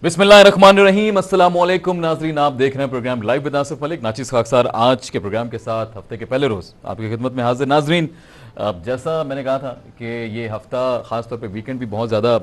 बिस्मिल्लाहिर्रहमानिर्रहीम, अस्सलामुअलैकुम नाजरीन, आप देख रहे हैं programme live with Asif Malik. नाचिस खाकसार आज के प्रोग्राम के साथ हफ्ते के पहले रोज़ आपकी खिदमत में हाजिर। नाजरीन, जैसा मैंने कहा था कि ये हफ्ता ख़ासतौर पे वीकेंड भी बहुत ज़्यादा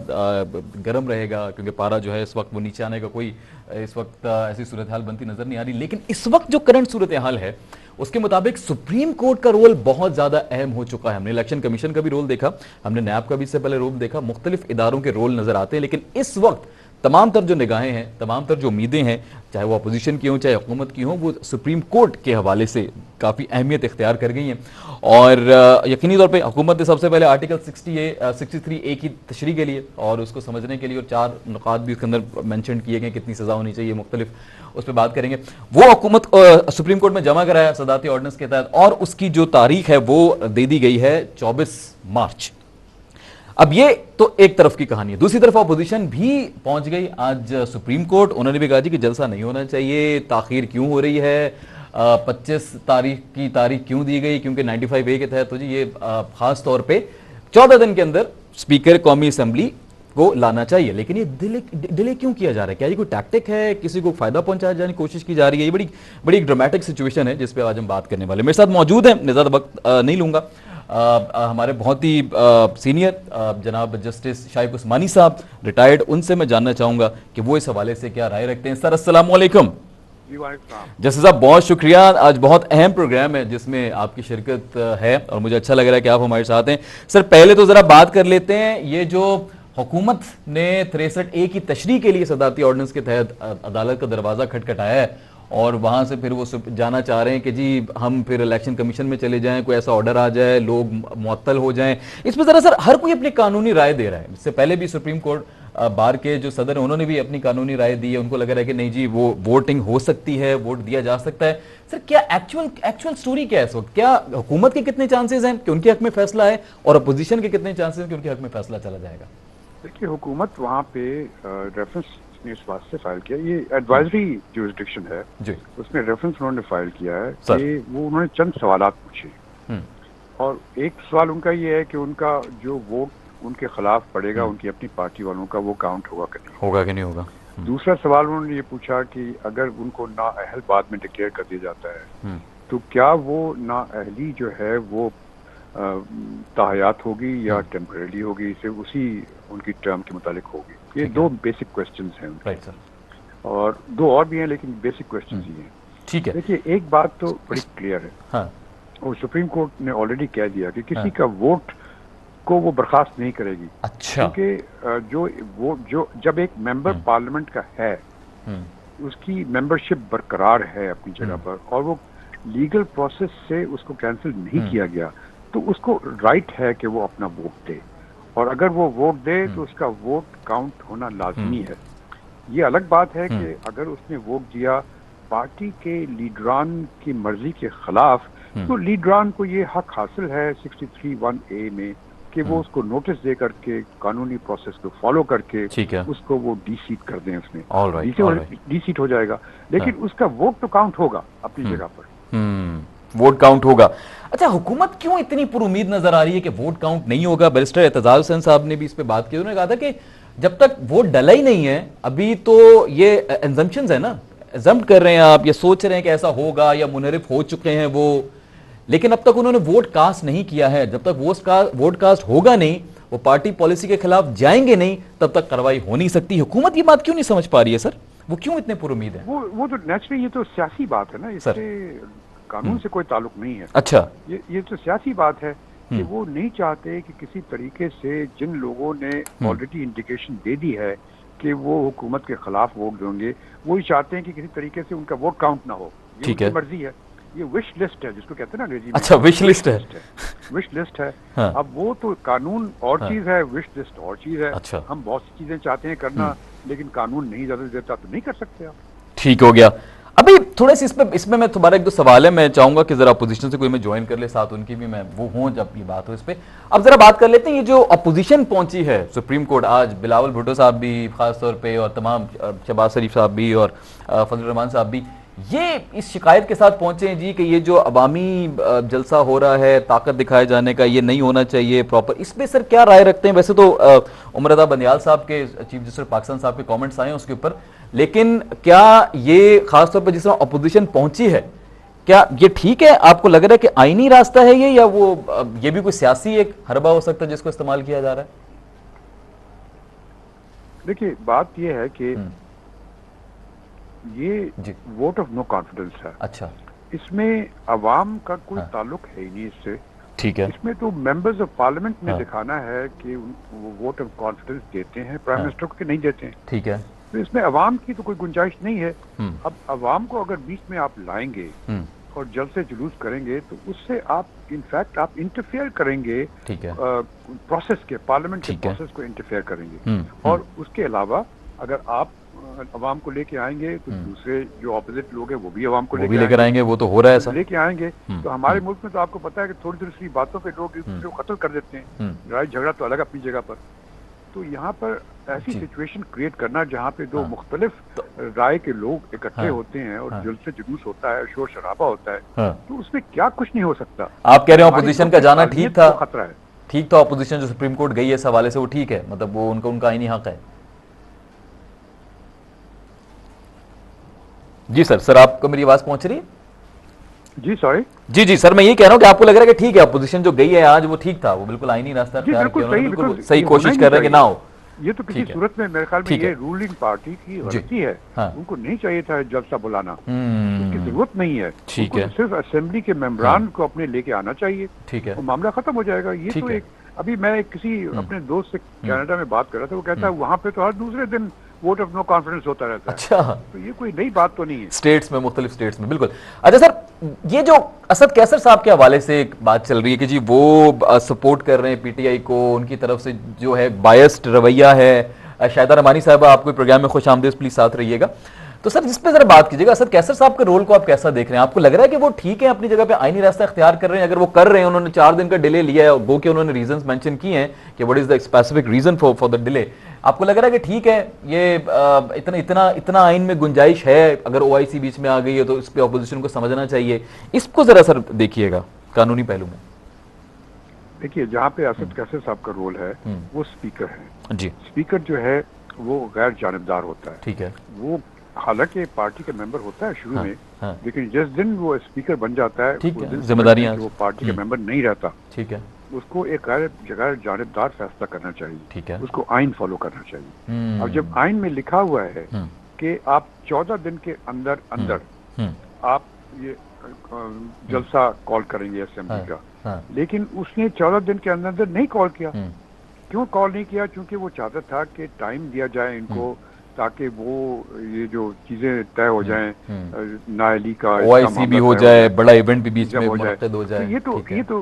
गर्म रहेगा, क्योंकि पारा जो है इस वक्त वो नीचे आने का कोई इस वक्त ऐसी सूरत हाल बनती नज़र नहीं आ रही। लेकिन इस वक्त जो करंट सूरत हाल है उसके मुताबिक सुप्रीम कोर्ट का रोल बहुत ज़्यादा अहम हो चुका है। हमने इलेक्शन कमीशन का भी रोल देखा, हमने नैब का भी इससे पहले रोल देखा, मुख्तलिफ इदारों के रोल नज़र आते हैं। लेकिन इस वक्त तमाम तर जो निगाहें हैं, तमाम तर जो उम्मीदें हैं, चाहे वो अपोजिशन की हों चाहे हुकूमत की हों, वो सुप्रीम कोर्ट के हवाले से काफ़ी अहमियत इख्तियार कर गई हैं। और यकीनी तौर पे हुकूमत ने सबसे पहले आर्टिकल 63A की तशरीह के लिए और उसको समझने के लिए और 4 नुकात भी उसके अंदर मेंशन किए गए, कितनी सज़ा होनी चाहिए, मुख्तलिफ उस पर बात करेंगे। वो हुकूमत सुप्रीम कोर्ट में जमा कराया सदाती ऑर्डिनेंस के तहत, और उसकी जो तारीख है वो दे दी गई है 24 मार्च। अब ये तो एक तरफ की कहानी है। दूसरी तरफ अपोजिशन भी पहुंच गई आज सुप्रीम कोर्ट। उन्होंने भी कहा जी कि जलसा नहीं होना चाहिए, ताखीर क्यों हो रही है, 25 तारीख की तारीख क्यों दी गई, क्योंकि 95A के तहत तो जी ये खास तौर पे 14 दिन के अंदर स्पीकर कौमी असम्बली को लाना चाहिए। लेकिन ये डिले क्यों किया जा रहा है? क्या ये कोई टैक्टिक है, किसी को फायदा पहुंचाया जाने की कोशिश की जा रही है? ये बड़ी बड़ी ड्रामेटिक सिचुएशन है जिस पे आज हम बात करने वाले। मेरे साथ मौजूद हैं, ज़्यादा वक्त नहीं लूंगा, हमारे बहुत ही सीनियर जनाब जस्टिस शाइक उस्मानी साहब, रिटायर्ड, उनसे मैं जानना चाहूंगा कि वो इस हवाले से क्या राय रखते हैं। सर अस्सलाम वालेकुम। जस्टिस साहब बहुत शुक्रिया, आज बहुत अहम प्रोग्राम है जिसमें आपकी शिरकत है और मुझे अच्छा लग रहा है कि आप हमारे साथ हैं। सर पहले तो जरा बात कर लेते हैं, ये जो हुकूमत ने 63A की तशरीह के लिए सदाती ऑर्डिनेंस के तहत अदालत का दरवाजा खटखटाया है और वहां से फिर वो जाना चाह रहे हैं कि जी हम फिर इलेक्शन कमीशन में चले जाएं, कोई ऐसा ऑर्डर आ जाए, लोग मुअत्तल हो जाएं। इसमें जरा सर हर कोई अपनी कानूनी राय दे रहा है। इससे पहले भी सुप्रीम कोर्ट बार के जो सदर हैं उन्होंने भी अपनी कानूनी राय दी है। उनको लग रहा है कि नहीं जी वो वोटिंग हो सकती है, वोट दिया जा सकता है। सर क्या एक्चुअल स्टोरी क्या है इस वक्त? क्या हुकूमत के कितने चांसेस हैं कि उनके हक में फैसला है और अपोजिशन के कितने चांसेस हैं कि उनके हक में फैसला चला जाएगा? देखिए, हुकूमत वहाँ पे रेफरेंस ने इस बात से फाइल किया, ये एडवाइजरी जुरिसडिक्शन है जी, उसमें रेफरेंस उन्होंने फाइल किया है कि वो उन्होंने चंद सवालात पूछे और एक सवाल उनका ये है कि उनका जो वोट उनके खिलाफ पड़ेगा उनकी अपनी पार्टी वालों का, वो काउंट होगा कि नहीं होगा। दूसरा सवाल उन्होंने ये पूछा कि अगर उनको नाअहल बाद में डिक्लेयर कर दिया जाता है तो क्या वो नाअहली जो है वो ताहयात होगी या टेम्परेरी होगी, इसे उसी उनकी टर्म के मुतालिक होगी। ये 2 बेसिक क्वेश्चंस हैं उनके, और 2 और भी हैं लेकिन बेसिक क्वेश्चंस ही हैं। ठीक है, देखिए एक बात तो बड़ी क्लियर है, हाँ, और सुप्रीम कोर्ट ने ऑलरेडी कह दिया कि किसी का वोट को वो बर्खास्त नहीं करेगी। अच्छा, क्योंकि जो जब एक मेंबर पार्लियामेंट का है उसकी मेंबरशिप बरकरार है अपनी जगह पर और वो लीगल प्रोसेस से उसको कैंसिल नहीं किया गया, तो उसको राइट है कि वो अपना वोट दे, और अगर वो वोट दे तो उसका वोट काउंट होना लाजमी है। ये अलग बात है कि अगर उसने वोट दिया पार्टी के लीडरान की मर्जी के खिलाफ, तो लीडरान को ये हक हासिल है 63(1)A में कि वो उसको नोटिस दे करके कानूनी प्रोसेस को फॉलो करके उसको वो डी-सीट कर दें, उसमें डी-सीट हो जाएगा, लेकिन उसका वोट तो काउंट होगा अपनी जगह पर, वोट काउंट होगा। अच्छा, हुकूमत क्यों इतनी पुरुमीद नजर आ रही है कि वोट काउंट नहीं होगा? बैरिस्टर एतजाज हुसैन साहब ने भी इस पे बात की, उन्होंने कहा था कि जब तक वोट डला ही नहीं है, अभी तो ये एजम्पशंस है ना, एजम्प्ट कर रहे हैं आप, ये सोच रहे हैं कि ऐसा होगा या मुनरिफ हो चुके हैं वो, लेकिन अब तक उन्होंने वोट कास्ट नहीं किया है। जब तक वोट कास्ट होगा नहीं, वो पार्टी पॉलिसी के खिलाफ जाएंगे नहीं, तब तक कार्रवाई हो नहीं सकती। हुकूमत ये बात क्यों नहीं समझ पा रही है सर? वो क्यों इतने पुरुमीद है? वो तो नेचुरली ये तो सियासी बात है ना, इससे कानून से कोई ताल्लुक नहीं है। अच्छा, ये तो सियासी बात है कि वो नहीं चाहते कि किसी तरीके से जिन लोगों ने ऑलरेडी इंडिकेशन दे दी है कि वो हुकूमत के खिलाफ वोट देंगे, वो ही चाहते हैं कि किसी तरीके से उनका वोट काउंट ना हो। ये उनकी मर्जी है, ये विश लिस्ट है जिसको कहते हैं ना अंग्रेजी में। अच्छा, विश लिस्ट है, विश लिस्ट है। हाँ। अब वो तो कानून और चीज है, विश लिस्ट और चीज है। अच्छा। हम बहुत सी चीजें चाहते हैं करना, लेकिन कानून नहीं इजाजत देता तो नहीं कर सकते आप। ठीक हो गया। अभी थोड़े से इसमें मैं तुम्हारा 1-2 सवाल है, मैं चाहूंगा कि जरा अपोजिशन से कोई मैं ज्वाइन कर ले, साथ उनकी भी मैं वो हूं जब ये बात हो इस पे। अब जरा बात कर लेते हैं, ये जो अपोजिशन पहुंची है सुप्रीम कोर्ट आज, बिलावल भुट्टो साहब भी खास तौर पे और तमाम शहबाज शरीफ साहब भी और फजल रहमान साहब भी, ये इस शिकायत के साथ पहुंचे हैं जी कि ये जो अवामी जलसा हो रहा है ताकत दिखाए जाने का, ये नहीं होना चाहिए प्रॉपर, इसमें सर क्या राय रखते हैं? वैसे तो उमर रज़ा बंदियाल साहब के, चीफ जस्टिस पाकिस्तान साहब के कमेंट्स आए हैं उसके ऊपर, लेकिन क्या ये खासतौर पर जिस तरह अपोजिशन पहुंची है, क्या ये ठीक है? आपको लग रहा है कि आईनी रास्ता है ये, या वो ये भी कोई सियासी एक हरबा हो सकता है जिसको इस्तेमाल किया जा रहा है? देखिए, बात ये है कि ये वोट ऑफ नो कॉन्फिडेंस है। अच्छा, इसमें अवाम का कोई ताल्लुक है ही नहीं इससे। ठीक है। इसमें तो मेंबर्स ऑफ पार्लियामेंट ने दिखाना है कि वो वोट ऑफ कॉन्फिडेंस देते हैं प्राइम मिनिस्टर को कि नहीं देते हैं। ठीक है। तो इसमें अवाम की तो कोई गुंजाइश नहीं है। अब अवाम को अगर बीच में आप लाएंगे और जल्द से जुलूस करेंगे तो उससे आप इनफैक्ट आप इंटरफेयर करेंगे, ठीक है, प्रोसेस के, पार्लियामेंट के प्रोसेस को इंटरफेयर करेंगे। और उसके अलावा अगर आप अवाम को लेके आएंगे तो दूसरे जो ऑपोजिट लोग हैं वो भी अवाम को लेकर आएंगे। वो तो हो रहा है सर, लेके आएंगे। तो हमारे मुल्क में तो आपको पता है कि थोड़ी थोड़ी सी बातों पे लोग एक दूसरे को कत्ल कर देते हैं। लड़ाई झगड़ा तो अलग अपनी जगह पर। तो यहाँ पर ऐसी सिचुएशन क्रिएट करना जहाँ पे दो मुख्तलिफ राय के लोग इकट्ठे होते हैं और जुल्म से जुलूस होता है, शोर शराबा होता है, तो उसमें क्या कुछ नहीं हो सकता। आप कह रहे हैं अपोजिशन का जाना ठीक था? खतरा है। ठीक था अपोजिशन जो सुप्रीम कोर्ट गई है इस हवाले से, वो ठीक है, मतलब वो उनका आईनी हक है। जी सर, आपको मेरी आवाज पहुंच रही है? जी सॉरी, जी सर, मैं ये कह रहा हूँ कि आपको लग रहा है कि ठीक है अपोजिशन जो गई है आज वो ठीक था, वो बिल्कुल आईनी रास्ता बिल्कुल सही कोशिश कर रहे हैं कि ना हो। ये तो किसी सूरत में मेरे ख्याल में ये रूलिंग पार्टी की गलती है। उनको नहीं चाहिए था जलसा बुलाना, उसकी जरूरत नहीं है। ठीक है, सिर्फ असेंबली के मेंबरान को अपने लेके आना चाहिए। ठीक है, वो मामला खत्म हो जाएगा। ये तो एक अभी मैं किसी अपने दोस्त से कनाडा में बात कर रहा था, वो कहता है वहां पे तो हर दूसरे दिन वोट ऑफ नो कॉन्फिडेंस होता रहता है। अच्छा, तो ये कोई नई बात तो नहीं है स्टेट्स में, मुख्तलिफ स्टेट्स में। बिल्कुल। अच्छा सर, ये जो असद कैसर साहब के हवाले से एक बात चल रही है कि जी वो सपोर्ट कर रहे हैं पीटीआई को, उनकी तरफ से जो है बायस्ड रवैया है। शाहिदा रमानी साहब, आपको प्रोग्राम में खुश आमदीद, प्लीज साथ रहिएगा। तो सर इस पे जरा बात कीजिएगा, असद कैसर साहब के रोल को आप कैसा देख रहे हैं? आपको लग रहा है कि वो ठीक है, अपनी जगह पे आईनी रास्ता इख्तियार कर रहे हैं? अगर वो कर रहे हैं, उन्होंने 4 दिन का डिले लिया है, गो के उन्होंने रीजंस मेंशन किए हैं कि what is the specific reason for the delay, आपको लग रहा है कि ठीक है, ये इतना आइन में गुंजाइश है, अगर ओआईसी बीच में आ गई है तो इस पे ऑपोजिशन को समझना चाहिए? इसको जरा सर देखिएगा कानूनी पहलू में। देखिए, जहाँ पे असद कैसर साहब का रोल है वो स्पीकर है जी। स्पीकर जो है वो गैर जानिबदार होता है। ठीक है। वो हालांकि पार्टी का मेंबर होता है शुरू में, लेकिन जिस दिन वो स्पीकर बन जाता है उस दिन जिम्मेदारियां, वो पार्टी का मेंबर नहीं रहता। ठीक है। उसको एक गैर जानिबदार फैसला करना चाहिए। ठीक है। उसको आइन फॉलो करना चाहिए। अब जब आइन में लिखा हुआ है कि आप 14 दिन के अंदर आप ये जलसा कॉल करेंगे असेंबली का, लेकिन उसने 14 दिन के अंदर नहीं कॉल किया। क्यों कॉल नहीं किया? क्योंकि वो चाहता था कि टाइम दिया जाए इनको, ताकि वो ये जो चीजें तय हो जाएं, नायली का ओआईसी भी हो जाए, बड़ा इवेंट भी बीच में मुनक्किद हो जाए। तो ये तो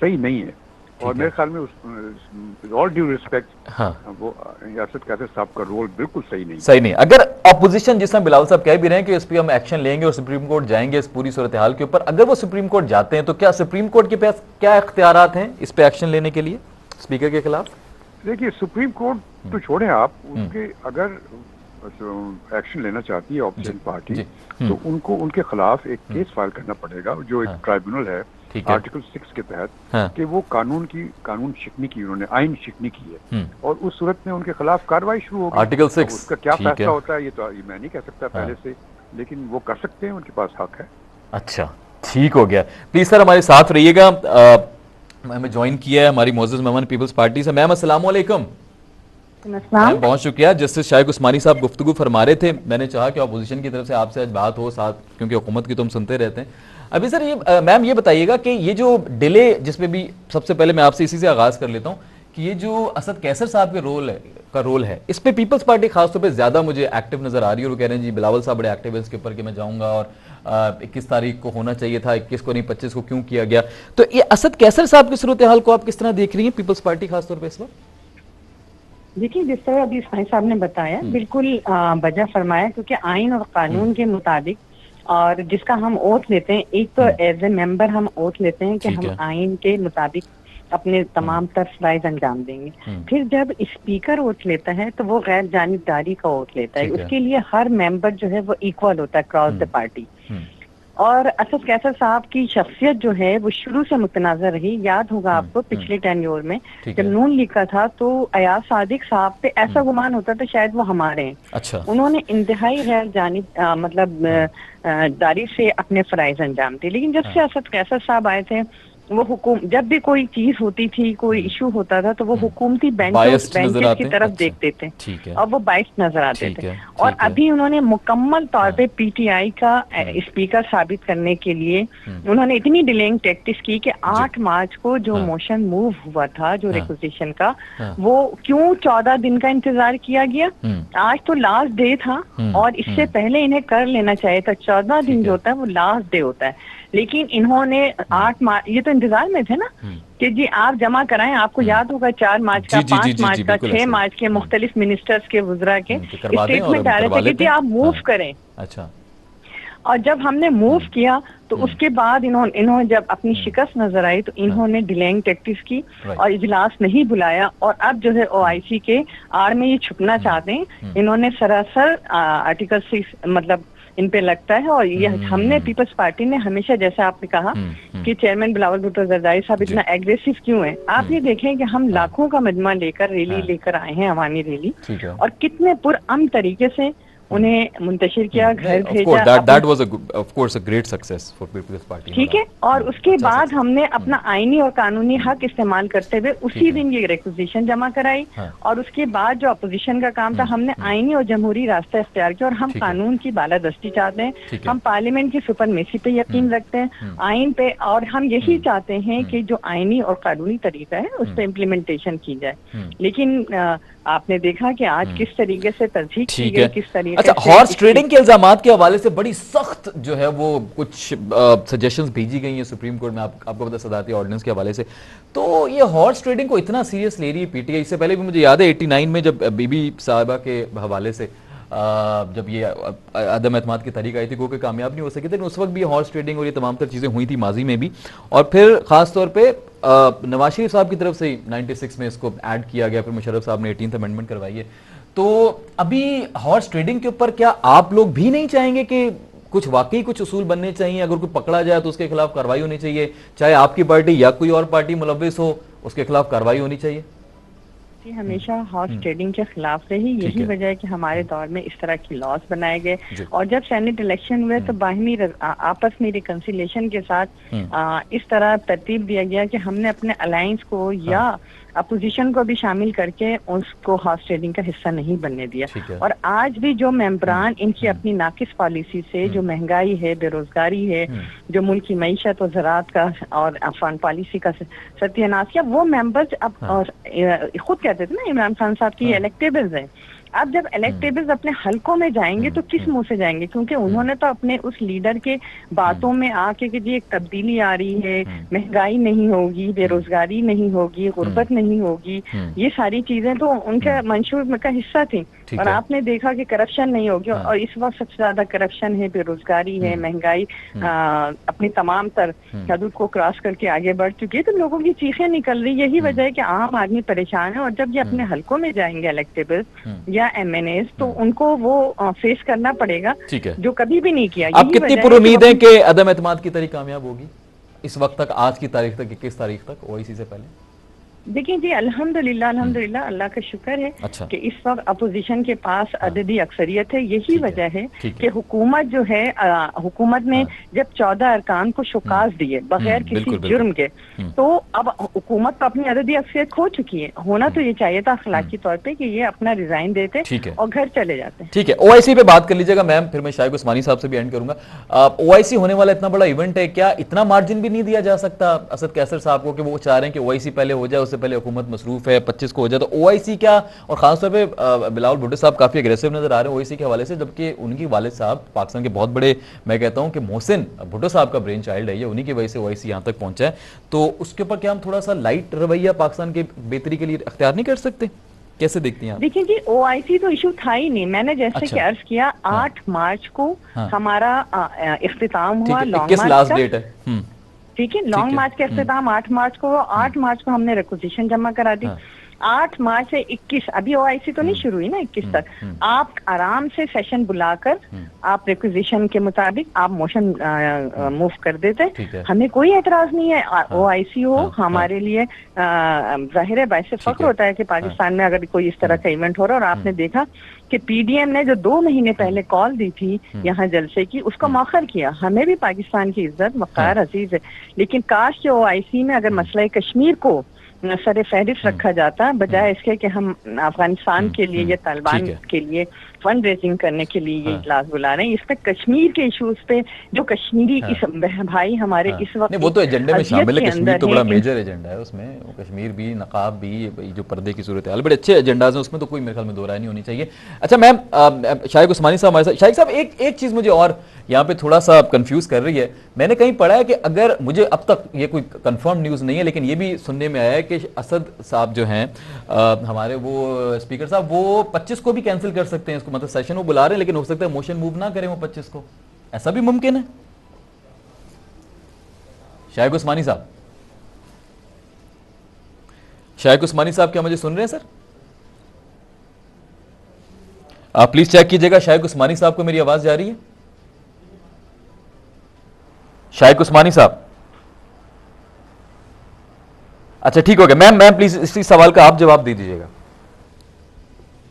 सही नहीं है। और मेरे ख्याल में ऑल ड्यू रिस्पेक्ट, वो असद कैसर साहब का रोल बिल्कुल सही नहीं। अगर अपोजिशन, जिसमें बिलावल साहब कह भी रहे हैं कि इस पर हम एक्शन लेंगे और सुप्रीम कोर्ट जाएंगे इस पूरी सूरत हाल के ऊपर, अगर वो सुप्रीम कोर्ट जाते हैं तो क्या सुप्रीम कोर्ट के पास क्या इख्तियारात हैं इस पे एक्शन लेने के लिए स्पीकर के खिलाफ? देखिए, सुप्रीम कोर्ट तो छोड़े आप, उसके अगर एक्शन लेना चाहती है ऑपोजिशन पार्टी तो उनको उनके खिलाफ एक केस फाइल करना पड़ेगा, जो एक ट्राइब्यूनल है आर्टिकल 6 के तहत, कि वो कानून शिकनी की, उन्होंने आइन शिकनी की है, और उस सूरत में उनके खिलाफ कार्रवाई शुरू होगी। आर्टिकल 6 उसका क्या फैसला होता है ये तो मैं नहीं कह सकता पहले से, लेकिन वो कर सकते हैं, उनके पास हक है। अच्छा, ठीक हो गया। प्लीज सर हमारे साथ रहिएगा। हमें ज्वाइन किया है हमारी मोअज़्ज़ज़ मेहमान पीपल्स पार्टी से। मैम अस्सलाम वालेकुम। मैम बहुत शुक्रिया। जस्टिस शाइक उस्मानी साहब गुफ्तगू फरमा रहे थे, मैंने चाहा कि अपोजिशन की तरफ से आपसे आज बात हो साथ, क्योंकि हुकूमत की तो हम सुनते रहते हैं। अभी सर ये मैम ये बताइएगा कि ये जो डिले, जिसमें भी सबसे पहले मैं आपसे इसी से आगाज कर लेता हूँ कि ये जो असद कैसर साहब के रोल है, इस पे पीपल्स पार्टी खासतौर पे ज्यादा मुझे एक्टिव नजर आ रही है, और वो कह रहे हैं जी बिलावल साहब बड़े एक्टिव है इसके ऊपर कि मैं जाऊंगा, और 21 तारीख को होना चाहिए था, 21 को नहीं 25 को क्यों किया गया? तो ये असद कैसर साहब की सूरत हाल को आप किस तरह देख रही हैं पीपल्स पार्टी खासतौर पर इस वक्त? देखिए, जिस तरह अभी इस्माइल साहब ने बताया बिल्कुल वजह फरमाया, क्योंकि आइन और कानून के मुताबिक, और जिसका हम ओथ लेते हैं, एक तो एज ए मेंबर हम ओथ लेते हैं कि हम आइन के मुताबिक अपने तमाम तर फराइज अंजाम देंगे। फिर जब स्पीकर वोट लेता है तो वो गैर जानिबदारी का वोट लेता है, उसके लिए हर मेंबर जो है वो इक्वल होता है क्रॉस द पार्टी। और असद कैसर साहब की शख्सियत जो है वो शुरू से मुतनाज़र रही। याद होगा आपको पिछले टेन्योर में जब नून लीग का था तो अयाज सादिक साहब पे ऐसा गुमान होता था शायद वो हमारे हैं। अच्छा। उन्होंने इंतहाई गैर जानिब मतलब दारी से अपने फराइज अंजाम दिए। लेकिन जब से असद कैसर साहब आए थे वो हुकूम जब भी कोई चीज होती थी, कोई इशू होता था तो वो हुकूमती बेंचेस की तरफ देखते थे और वो बाइस नजर आते थे। और अभी उन्होंने मुकम्मल तौर पे पीटीआई का स्पीकर साबित करने के लिए उन्होंने इतनी डिलेइंग टैक्टिक्स की कि 8 मार्च को जो मोशन मूव हुआ था जो रिक्विजिशन का, वो क्यों 14 दिन का इंतजार किया गया? आज तो लास्ट डे था और इससे पहले इन्हें कर लेना चाहिए था। 14 दिन जो होता है वो लास्ट डे होता है, लेकिन इन्होंने 8 मार्च, ये तो इंतजार में थे ना कि जी आप जमा कराएं। आपको याद होगा 4 मार्च का, 5 मार्च का, 6 मार्च के मुख्तलिफ मिनिस्टर्स के वज़रा के स्टेटमेंट आ रहे थे कि जी आप मूव करें। अच्छा। और जब हमने मूव किया तो उसके बाद इन्होंने जब अपनी शिकस्त नजर आई तो इन्होंने डिलेइंग टैक्टिक्स की और इजलास नहीं बुलाया। और अब जो है ओआईसी के आड़ में ये छुपना चाहते हैं। इन्होंने सरासर आर्टिकल 6 मतलब इन पे लगता है। और ये हमने पीपल्स पार्टी ने हमेशा, जैसा आपने कहा कि चेयरमैन बिलावल भुट्टो जरदारी साहब इतना एग्रेसिव क्यों है, आप ये देखें कि हम लाखों का मजमा लेकर रैली लेकर आए हैं, अवामी रैली, और कितने पुरअमन तरीके से उन्हें मुंतशिर किया, घर भेजा। That was of course a great success for People's Party। ठीक है। और उसके बाद हमने अपना आईनी और कानूनी हक इस्तेमाल करते हुए उसी दिन ये रिक्विजिशन जमा कराई। और उसके बाद जो अपोजिशन का काम था हमने आईनी और जमहूरी रास्ता इख्तियार किया। और हम कानून की बालादस्ती चाहते हैं, हम पार्लियामेंट की सुपरमेसी पे यकीन रखते हैं, आइन पे, और हम यही चाहते हैं कि जो आईनी और कानूनी तरीका है उस पर इम्प्लीमेंटेशन की जाए। लेकिन आपने देखा कि आज किस तरीके से तस्दीक की गई, किस तरीके अच्छा, हॉर्स ट्रेडिंग के इल्जामात के हवाले से बड़ी सख्त जो है वो कुछ सजेशंस भेजी गई हैं सुप्रीम कोर्ट में, आपको पता सदारती ऑर्डिनेंस के हवाले से। तो ये हॉर्स ट्रेडिंग को इतना सीरियस ले रही है पीटीआई। इससे पहले भी मुझे याद है 89 में जब बीबी साहिबा के हवाले से जब ये अदम एतमाद की तहरीक आई थी, क्योंकि कामयाब नहीं हो सकी थी, उस वक्त भी हॉर्स ट्रेडिंग और ये तमाम तर चीज़ें हुई थी माजी में भी। और फिर ख़ास तौर पे नवाज शरीफ साहब की तरफ से 96 में इसको ऐड किया गया, फिर मुशर्रफ साहब ने 18th अमेंडमेंट करवाई है। तो अभी हॉर्स ट्रेडिंग के ऊपर क्या आप लोग भी नहीं चाहेंगे कि कुछ वाकई कुछ उसूल बनने चाहिए? अगर कोई पकड़ा जाए तो उसके खिलाफ कार्रवाई होनी चाहिए, चाहे आपकी पार्टी या कोई और पार्टी मुलव्विस हो, उसके खिलाफ कार्रवाई होनी चाहिए। हमेशा हॉर्स ट्रेडिंग के खिलाफ रही। यही वजह है कि हमारे दौर में इस तरह की लॉज बनाए गए। और जब सेनेट इलेक्शन हुए तो बाहिनी आपस में रिकंसिलेशन के साथ इस तरह तरतीब दिया गया कि हमने अपने अलायंस को या अपोजिशन को भी शामिल करके उसको हॉर्स ट्रेडिंग का हिस्सा नहीं बनने दिया। और आज भी जो मेंबरान इनकी अपनी नाकिस पॉलिसी से जो महंगाई है, बेरोजगारी है, जो मुल्क की मईशत और ज़राअत का और फंड पॉलिसी का सत्यानाश किया, वो मेंबर्स अब और खुद कहते थे ना इमरान खान साहब की इलेक्टेबल्स है। अब जब इलेक्टेबल्स अपने हलकों में जाएंगे तो किस मुंह से जाएंगे? क्योंकि उन्होंने तो अपने उस लीडर के बातों में आके कि जी एक तब्दीली आ रही है, महंगाई नहीं होगी, बेरोजगारी नहीं होगी, गुर्बत नहीं होगी, ये सारी चीजें तो उनके मंशूर का हिस्सा थी। और आपने देखा कि करप्शन नहीं होगी। और इस वक्त सबसे ज्यादा करप्शन है, बेरोजगारी है, महंगाई अपनी तमाम तर हदूद को क्रॉस करके आगे बढ़ चुकी है। तो लोगों की चीखें निकल रही, यही वजह है कि आम आदमी परेशान है। और जब ये अपने हलकों में जाएंगे इलेक्टेबल्स या एमएनएस तो उनको वो फेस करना पड़ेगा, जो कभी भी नहीं किया। आप कितनी पूरी उम्मीद है कि अदम एतमाद की तारीख कामयाब होगी इस वक्त तक, आज की तारीख तक, 21 तारीख तक, ओआईसी से पहले? देखिए जी, अल्हम्दुलिल्लाह अल्लाह का शुक्र है कि इस वक्त अपोजिशन के पास अददी अक्सरियत है। यही वजह है कि हुकूमत जो है, हुकूमत ने जब 14 अरकान को शुकास दिए बगैर किसी जुर्म के, तो अब हुकूमत तो अपनी अददी अक्सरियत खो चुकी है। होना तो ये चाहिए था अखलाकी तौर पे कि ये अपना रिजाइन देते और घर चले जाते। ठीक है, ओआईसी पे बात कर लीजिएगा मैम, फिर मैं शायद उस्मानी साहब से भी एंड करूंगा। ओआईसी होने वाला इतना बड़ा इवेंट है, क्या इतना मार्जिन भी नहीं दिया जा सकता असद कैसर साहब को कि वो चाह रहे हैं कि ओआईसी पहले हो जाए, पहले हुकूमत मसरूफ है, 25 को हो जाए तो ओआईसी क्या? और खासतौर पे बिलावल भुट्टो साहब काफी अग्रेसिव नजर आ रहे हैं ओआईसी के हवाले से, जबकि उनकी वालिद साहब पाकिस्तान के बहुत बड़े, मैं कहता हूं कि मोहसिन भुट्टो साहब का ब्रेन चाइल्ड है, ये उन्हीं की वजह से ओआईसी यहां तक पहुंचा है। तो उसके ऊपर क्या हम थोड़ा सा लाइट रवैया पाकिस्तान के बेहतरी के लिए अख्तियार नहीं कर सकते? कैसे देखती हैं आप? देखिए जी, ओआईसी तो इशू था ही नहीं। मैंने जैसे कि अर्ज किया 8 मार्च को हमारा इख्तिताम हुआ। किस लास्ट डेट है? ठीक है, लॉन्ग मार्च के अख्ताम 8 मार्च को, 8 मार्च को हमने रिक्वेजिशन जमा करा दी। 8 मार्च से 21, अभी ओआईसी तो नहीं शुरू हुई ना, 21 तक आप आराम से सेशन बुलाकर आप रिक्वेजिशन के मुताबिक आप मोशन मूव कर देते। हमें कोई एतराज नहीं है, ओआईसी हो हमारे लिए जाहिर है बायसे फख्र होता है कि पाकिस्तान में अगर कोई इस तरह का इवेंट हो रहा है। और आपने देखा कि पीडीएम ने जो 2 महीने पहले कॉल दी थी यहाँ जलसे की, उसको मौखर किया। हमें भी पाकिस्तान की इज्जत वक़ार अजीज है, लेकिन काश जो ओआईसी में अगर मसला कश्मीर को सर फहरिस्त रखा जाता, बजाय इसके कि हम अफगानिस्तान के लिए या तालिबान के लिए फंड रेजिंग करने के लिए ये इजलास बुला रहे हैं। इसमें कश्मीर के इश्यूज पे जो कश्मीरी इस भाई हमारे इस वक्त वो तो एजेंडे में शामिल है, कश्मीर तो बड़ा मेजर एजेंडा है उसमें, कश्मीर भी, नकाब भी, जो पर्दे की सूरत हाल, बड़े अच्छे एजेंडाज हैं उसमें, तो कोई मेरे ख्याल में दो राय नहीं होनी चाहिए। अच्छा मैम, शाइक उस्मानी साहब हमारे साथ। शाइक साहब, एक चीज़ मुझे और यहाँ पे थोड़ा सा कंफ्यूज कर रही है। मैंने कहीं पढ़ा है कि अगर, मुझे अब तक ये कोई कंफर्म न्यूज़ नहीं है, लेकिन ये भी सुनने में आया है कि असद साहब जो हैं हमारे वो स्पीकर साहब, वो 25 को भी कैंसिल कर सकते हैं इसको, मतलब सेशन वो बुला रहे हैं लेकिन हो सकता है मोशन मूव ना करें वो 25 को, ऐसा भी मुमकिन है? शाइक उस्मानी साहब, शाइक उस्मानी साहब क्या मुझे सुन रहे हैं सर? आप प्लीज चेक कीजिएगा, शाइक उस्मानी साहब को मेरी आवाज जा रही है? शाइक उस्मानी साहब, अच्छा ठीक हो गया। मैम प्लीज इसी सवाल का आप जवाब दे दीजिएगा।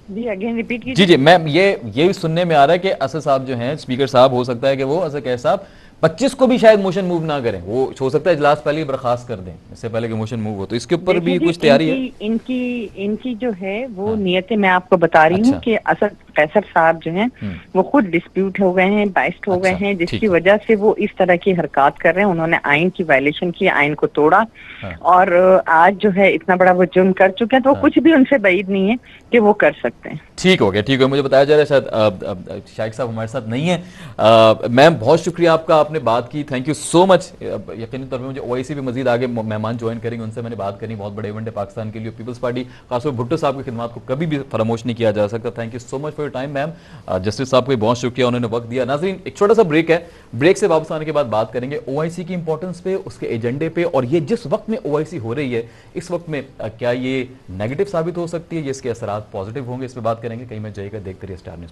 जी अगेन रिपीट कीजिए। जी मैम, ये सुनने में आ रहा है कि असद साहब जो हैं, स्पीकर साहब, हो सकता है कि वो असद कैफ साहब 25 को भी शायद मोशन मूव ना करें, वो हो सकता है इजलास पहले ही बर्खास्त कर दें, इससे पहले कि मोशन मूव हो। तो इसके ऊपर भी कुछ तैयारी है? इनकी जो है वो नियतें मैं आपको बता रही हूँ कि असद कैसर साहब जो हैं वो खुद डिस्प्यूट हो गए हैं, बाइस्ड हो गए हैं, जिसकी वजह से वो इस तरह की हरकत कर रहे हैं। उन्होंने आइन की वायलेशन की, आइन को तोड़ा, और आज जो है इतना बड़ा वो जुर्म कर चुके हैं, तो कुछ भी उनसे बैद नहीं है कि वो कर सकते हैं। ठीक हो गया, ठीक है। मुझे बताया जा रहा है शायद शाइक साहब हमारे साथ नहीं है। मैम बहुत शुक्रिया आपका, आपने बात की, थैंक यू सो मच। यकीनी तौर पर मुझे ओआईसी भी मजीद आगे मेहमान ज्वाइन करेंगे, उनसे मैंने बात करी, बहुत बड़े इवेंट है पाकिस्तान के लिए। पीपल्स पार्टी खासतौर पर भुट्टो साहब की खिदमत को कभी भी फरामोश नहीं किया जा सकता। Thank you so much for your time ma'am. Justice साहब को बहुत शुक्रिया, उन्होंने वक्त दिया। नाज़रीन, एक छोटा सा ब्रेक है, ब्रेक से वापस आने के बाद बात करेंगे ओआईसी की इंपॉर्टेंस पे, उसके एजेंडे पे, और ये जिस वक्त में ओआईसी हो रही है इस वक्त में क्या ये नेगेटिव साबित हो सकती है, इसके असरात पॉजिटिव होंगे, इस पर बात करेंगे। कहीं मत जाइएगा, देखते रहिए स्टार न्यूज़।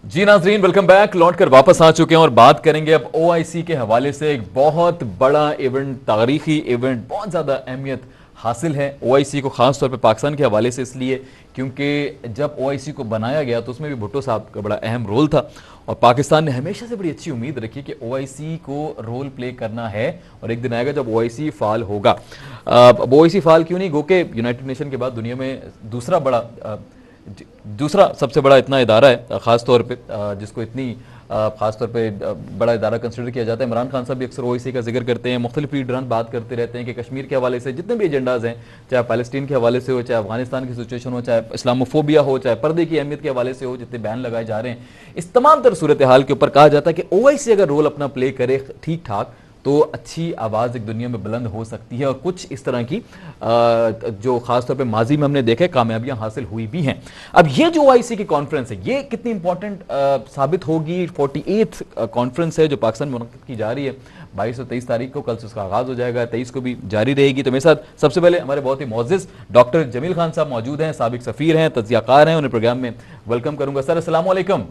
जी नाज़रीन, वेलकम बैक। लौट कर वापस आ चुके हैं और बात करेंगे अब ओआईसी के हवाले से। एक बहुत बड़ा इवेंट, तारीखी इवेंट, बहुत ज़्यादा अहमियत हासिल है ओआईसी को, खास तौर पे पाकिस्तान के हवाले से, इसलिए क्योंकि जब ओआईसी को बनाया गया तो उसमें भी भुट्टो साहब का बड़ा अहम रोल था, और पाकिस्तान ने हमेशा से बड़ी अच्छी उम्मीद रखी कि ओआईसी को रोल प्ले करना है और एक दिन आएगा जब ओआईसी फाल होगा। अब ओआईसी फाल क्यों नहीं, गो के यूनाइटेड नेशन के बाद दुनिया में दूसरा सबसे बड़ा इतना इदारा है, ख़ास तौर पे जिसको इतनी खास तौर पे बड़ा इदारा कंसिडर किया जाता है। इमरान खान साहब भी अक्सर ओआईसी का जिक्र करते हैं, मुख्तलिफ लीडरान बात करते रहते हैं कि कश्मीर के हवाले से जितने भी एजेंडाज हैं, चाहे पैलेस्टीन के हवाले से हो, चाहे अफगानिस्तान की सिचुएशन हो, चाहे इस्लामोफोबिया हो, चाहे पर्दे की अहमियत के हवाले से हो, जितने बैन लगाए जा रहे हैं, इस तमाम तर सूरत हाल के ऊपर कहा जाता है कि ओआईसी अगर रोल अपना प्ले करे ठीक ठाक तो अच्छी आवाज़ एक दुनिया में बुलंद हो सकती है, और कुछ इस तरह की जो खासतौर पे माजी में हमने देखे कामयाबियां हासिल हुई भी हैं। अब ये जो ओआईसी की कॉन्फ्रेंस है, ये कितनी इंपॉर्टेंट साबित होगी। 48th कॉन्फ्रेंस है जो पाकिस्तान में मुनक़्क़िद की जा रही है, 22 और 23 तारीख को, कल से उसका आगाज़ हो जाएगा, 23 को भी जारी रहेगी। तो मेरे साथ सबसे पहले हमारे बहुत ही मोअज़्ज़िज़ डॉक्टर जमील खान साहब मौजूद हैं, साबिक सफ़ीर हैं, तज़कियाकार हैं, उन्हें प्रोग्राम में वेलकम करूँगा। सर अस्सलाम वालेकुम।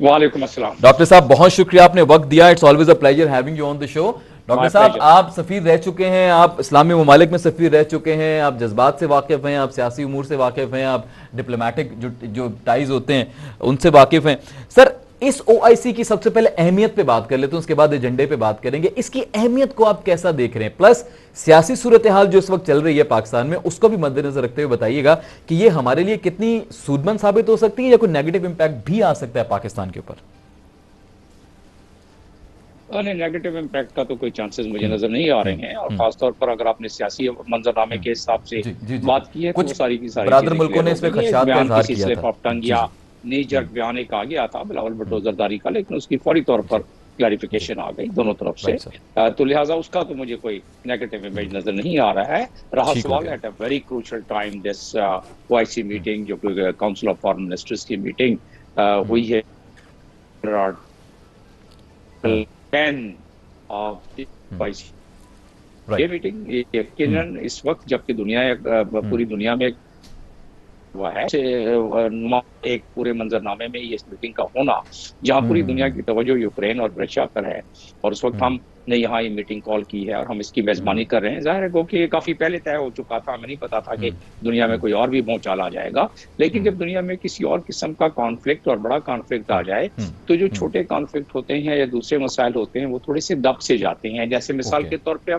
वालेकुम अस्सलाम। डॉक्टर साहब बहुत शुक्रिया, आपने वक्त दिया, it's always a pleasure having you on the show. Doctor साहब, आप सफ़ीर रह चुके हैं, आप इस्लामी ममालिक में सफ़ीर रह चुके हैं, आप जज्बात से वाकिफ़ हैं, आप सियासी उमूर से वाकिफ़ हैं, आप डिप्लोमेटिक जो टाइज होते हैं उनसे वाकिफ़ हैं। सर, इस ओआईसी की सबसे पहले अहमियत पे बात कर लेते हैं, उसके बाद एजेंडे पे बात करेंगे। इसकी अहमियत को आप कैसा देख रहे हैं, प्लस सियासी सूरत हाल जो इस वक्त चल रही है पाकिस्तान में, उसको भी मद्देनजर रखते हुए बताइएगा कि ये हमारे लिए कितनी सूदमंद साबित हो सकती है या कोई नेगेटिव इंपैक्ट भी आ सकता है पाकिस्तान के ऊपर? नेगेटिव इम्पैक्ट का तो कोई चांसेस मुझे नजर नहीं आ रहे हैं, और खासतौर पर अगर आपने सियासी मंजरनामे के हिसाब से बात की है, तो सारी की सारी बरादर मुल्कों ने इस पे खदशात का इज़हार किया था, या नी जर्क बयान एक आ गया था बिलावल भुट्टो जरदारी का, लेकिन उसकी फौरी तौर पर क्लैरिफिकेशन आ गई दोनों तरफ से, तो लिहाजा उसका तो मुझे कोई नेगेटिव इमेज नजर नहीं आ रहा है। रहा सवाल at a very crucial time this OIC meeting, जो काउंसिल ऑफ फॉरेन मिनिस्टर्स की मीटिंग हुई है 10 ऑफ ये मीटिंग यकीनन इस वक्त जबकि पूरी दुनिया में हुआ है एक पूरे मंजरनामे में ये मीटिंग का होना, जहां पूरी दुनिया की तवज्जो यूक्रेन और रशिया पर है, और उस वक्त हमने यहाँ ये मीटिंग कॉल की है और हम इसकी मेजबानी कर रहे हैं। जाहिर है कि ये काफी पहले तय हो चुका था, हमें नहीं पता था कि दुनिया में कोई और भी भूचाल आ जाएगा, लेकिन जब दुनिया में किसी और किस्म का कॉन्फ्लिक्ट और बड़ा कॉन्फ्लिक्ट आ जाए तो जो छोटे कॉन्फ्लिक्ट होते हैं या दूसरे मसाइल होते हैं वो थोड़े से दब से जाते हैं। जैसे मिसाल के तौर पर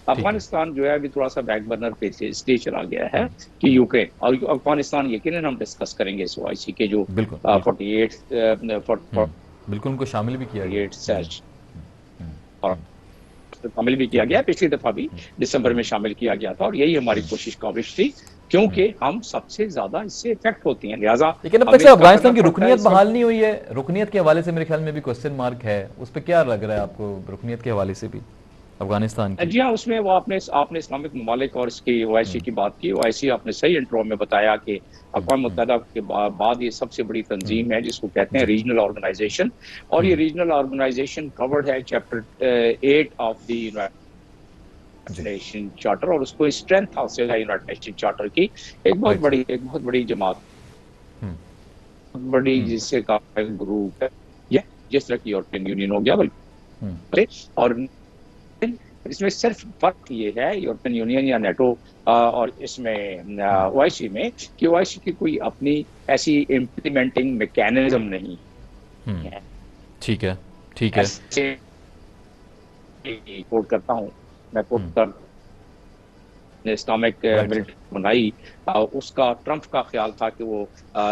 अफगानिस्तान जो है अभी थोड़ा सा बैक बर्नर पे इसलिए चला गया है कि यूक्रेन और अफगानिस्तान यकीनन हम डिस्कस करेंगे इस OIC के जो 48 बिल्कुल उनको शामिल भी किया गया, शामिल भी किया गया, पिछली दफा भी दिसंबर में शामिल किया गया था, और यही हमारी कोशिश काविश थी क्योंकि हम सबसे ज्यादा इससे इफेक्ट होती हैं। लिहाजा लेकिन अब तक अफगानिस्तान की रुकनियत बहाल नहीं हुई है, रुकनियत के हवाले से मेरे ख्याल में भी क्वेश्चन मार्क है, उस पर क्या लग रहा है आपको रुकनियत के हवाले से भी अफगानिस्तान की? जी हाँ, उसमें वो आपने इस्लामिक ममालिक और इसकी OIC की बात की। OIC आपने सही इंट्रो में बताया कि अक़वाम मुत्तहिदा के बाद ये सबसे बड़ी तंजीम है जिसको कहते हैं रीजनल ऑर्गेनाइजेशन, और ये रीजनल ऑर्गेनाइजेशन कवर्ड है chapter 8 of the United nation charter, और उसको स्ट्रेंथ हासिल है यूनाइटेड नेशन चार्टर की। एक बहुत बड़ी जमात, बड़ी जिससे का ग्रुप है, जिस तरह की यूरोपियन यूनियन हो गया बल्कि, और इसमें सिर्फ फर्क ये है यूरोपियन यूनियन या नेटो और इसमें OIC में कि OIC की कोई अपनी ऐसी इम्प्लीमेंटिंग मैकेनिज्म नहीं है। ठीक है कोट करता हूँ मैं, इस्लामिक मिलिट्री बनाई, उसका ट्रम्प का ख्याल था कि वो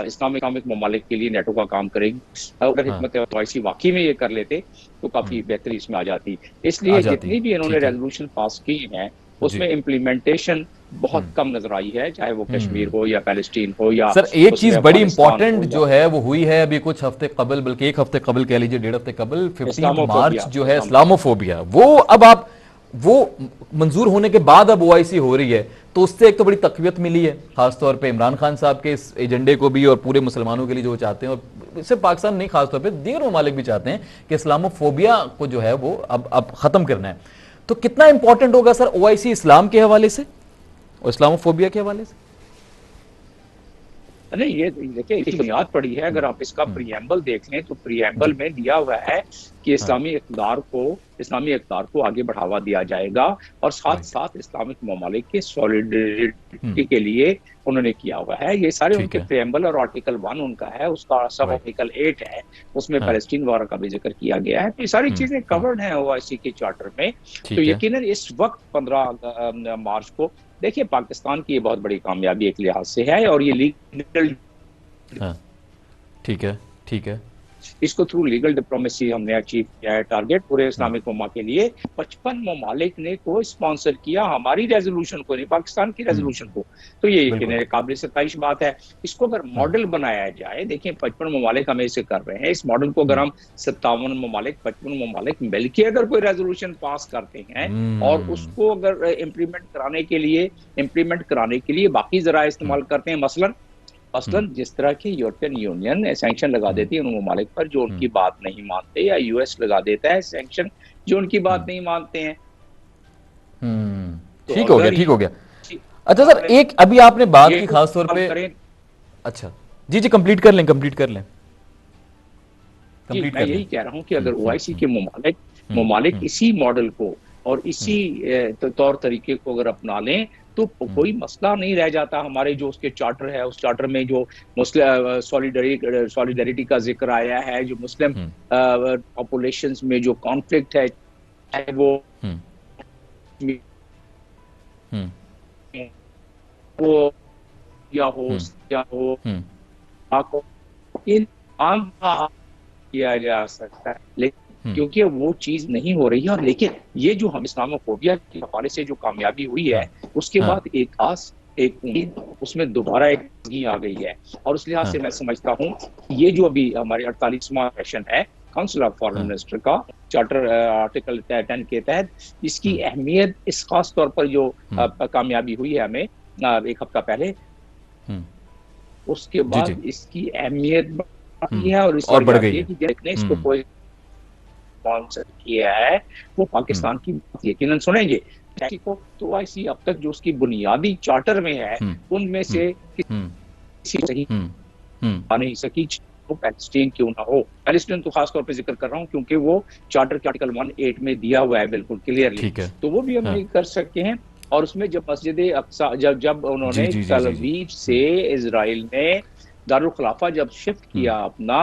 इस्लामिक ममालिक के लिए नेटो का काम करेगी। अगर हिकमत OIC वाकई में ये कर लेते तो काफी बेहतरी इसमें आ जाती। इसलिए जितनी भी इन्होंने रेजोल्यूशन पास की हैं उसमें इम्प्लीमेंटेशन बहुत कम नजर आई है, चाहे वो कश्मीर हो या पैलेस्टीन हो या। सर एक चीज बड़ी इंपॉर्टेंट जो है वो हुई है अभी कुछ हफ्ते कबल, बल्कि एक हफ्ते कबल कह लीजिए, 1.5 हफ्ते कबल, 15 मार्च जो है इस्लामोफोबिया, वो अब वो मंजूर होने के बाद अब OIC हो रही है, तो उससे एक तो बड़ी तकवीत मिली है, खासतौर पे इमरान खान साहब के इस एजेंडे को भी और पूरे मुसलमानों के लिए जो चाहते हैं, और सिर्फ पाकिस्तान नहीं, खासतौर पे दीगर ममालिक भी चाहते हैं कि इस्लामोफोबिया को जो है वो अब खत्म करना है। तो कितना इंपॉर्टेंट होगा सर OIC इस्लाम के हवाले से और इस्लामोफोबिया के हवाले से? नहीं, ये देखिए इसकी बुनियाद पड़ी है। अगर आप इसका प्रीएम्बल देख लें तो प्रीएम्बल में दिया हुआ है कि इस्लामी इक़्तिदार को आगे बढ़ावा दिया जाएगा, और साथ साथ इस्लामिक ममालिक के सॉलिडरिटी के लिए उन्होंने किया हुआ है। ये सारे उनके प्रीएम्बल, और आर्टिकल 1 उनका है, उसका सब आर्टिकल 8 है, उसमें पैलेस्टीन वगैरह का भी जिक्र किया गया है। तो ये सारी चीजें कवर्ड हैं OIC के चार्टर में। तो यकीनन इस वक्त 15 मार्च को देखिए पाकिस्तान की ये बहुत बड़ी कामयाबी एक लिहाज से है, और ये लीगल ठीक है इसको थ्रू लीगल डिप्लोमेसी हमने अचीव किया है टारगेट पूरे इस्लामिक उम्मा के लिए। 55 ममालिक ने को स्पॉन्सर किया हमारी रेजोल्यूशन को, नहीं पाकिस्तान की रेजोल्यूशन को। तो ये काबिल सताइश बात है। इसको अगर मॉडल बनाया जाए, देखिए 55 ममालिक हमें इसे कर रहे हैं, इस मॉडल को अगर हम 57 ममालिक 55 ममालिक मिलकर अगर कोई रेजोल्यूशन पास करते हैं और उसको अगर इम्प्लीमेंट कराने के लिए बाकी जरा इस्तेमाल करते हैं, मसलन जिस तरह की यूरोपियन यूनियन सैंक्शन लगा देती है उन ममालिक पर जो उनकी बात नहीं मानते, या US लगा देता है सैंक्शन जो उनकी बात नहीं मानते हैं। ठीक हो गया। अच्छा सर, एक अभी आपने बात की खास तौर पे, अच्छा जी कंप्लीट कर लें। मैं यही कह रहा हूं कि अगर OIC के ममालिक इसी मॉडल को और इसी तौर तरीके को अगर अपना लें तो कोई मसला नहीं रह जाता। हमारे जो उसके चार्टर है, उस चार्टर में जो मुस्लिम सॉलिडरिटी का जिक्र आया है, जो मुस्लिम पॉपुलेशंस में जो कॉन्फ्लिक्ट है, चाहे वो या हो इन आम किया जा सकता है, लेकिन क्योंकि वो चीज नहीं हो रही है। और लेकिन ये जो हम इस्लामोफोबिया के हवाले से जो कामयाबी हुई है उसके बाद एक उम्मीद उसमें दोबारा एक आ गई है। और उस लिहाज से मैं समझता हूँ ये जो अभी हमारे 48वां सेशन है काउंसिल ऑफ फॉरेन मिनिस्टर का चार्टर आर्टिकल 10 के तहत, इसकी अहमियत इस खास तौर पर जो कामयाबी हुई है हमें एक हफ्ता पहले, उसके बाद इसकी अहमियत है और इस और बढ़ गई है कि जिसने इसको कोई स्पॉन्सर किया है वो पाकिस्तान की यकीनन सुनेंगे को। तो OIC अब तक जो उसकी बुनियादी चार्टर में है उनमें से किसी सही नहीं सकी, वो पैलेस्टीन क्यों ना हो। पैलेस्टीन तो खास तौर पे जिक्र कर रहा हूँ क्योंकि वो चार्टर के आर्टिकल 1.8 में दिया हुआ है बिल्कुल क्लियरली, तो वो भी हम नहीं कर सकते हैं। और उसमें जब मस्जिद अक्सा जब उन्होंने तल अवीव से इजराइल ने दारुल खिलाफा जब शिफ्ट किया अपना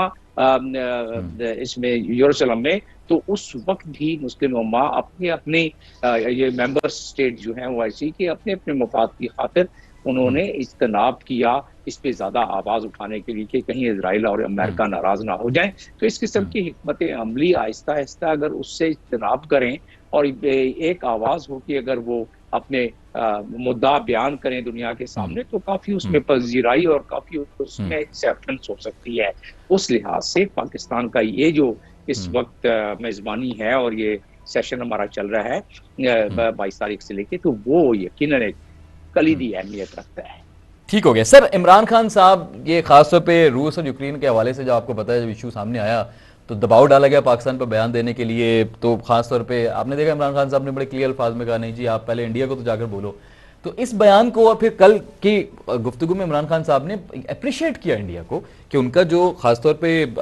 इसमें यरूशलेम में, तो उस वक्त भी मुस्लिम उम्मा अपने अपने ये मेंबर स्टेट जो हैं OIC के अपने अपने मफाद की खातिर उन्होंने इज्तनाब किया इस पे ज्यादा आवाज उठाने के लिए कि कहीं इजराइल और अमेरिका नाराज ना हो जाएं। तो इस किस्म की हिकमत अमली आहिस्ता आहिस्ता अगर उससे इज्तनाब करें और एक आवाज हो कि अगर वो अपने मुद्दा बयान करें दुनिया के सामने, तो काफी उसमें पजीराई और काफी उसमें एक्सेप्टेंस हो सकती है। उस लिहाज से पाकिस्तान का ये जो इस वक्त मेजबानी है और ये सेशन हमारा चल रहा है 22 तारीख से लेके, तो वो यकीनन एक कलीदी अहमियत रखता है। ठीक हो गया सर। इमरान खान साहब, ये खासतौर पे रूस और यूक्रेन के हवाले से जो आपको पता है, जब इशू सामने आया तो दबाव डाला गया पाकिस्तान पर बयान देने के लिए। तो खासतौर पे आपने देखा इमरान खान साहब ने बड़े क्लियर अल्फाज में कहा नहीं जी आप पहले इंडिया को तो जाकर बोलो। तो इस बयान को और फिर कल की गुफ्तगू में इमरान खान साहब ने अप्रिशिएट किया इंडिया को कि उनका जो खासतौर पे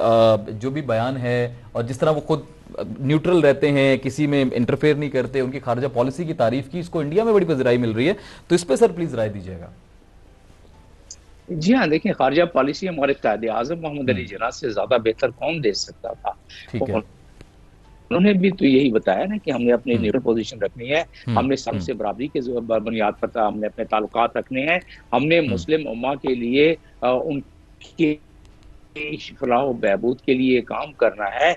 जो भी बयान है और जिस तरह वो खुद न्यूट्रल रहते हैं, किसी में इंटरफेयर नहीं करते, उनकी खारजा पॉलिसी की तारीफ की, इसको इंडिया में बड़ी पजराई मिल रही है। तो इस पर सर प्लीज राय दीजिएगा। जी हाँ, देखिए खारजा पॉलिसी हमारे कायदे आजम मोहम्मद अली जिन्ना से ज्यादा बेहतर कौन दे सकता था। उन्होंने भी तो यही बताया ना कि हमने अपनी न्यूट्रल पोजीशन रखनी है, हमने सबसे बराबरी के बुनियाद पर हमने अपने ताल्लुकात रखने हैं, हमने मुस्लिम उम्मा के लिए उनके फलाह व बहबूद के लिए काम करना है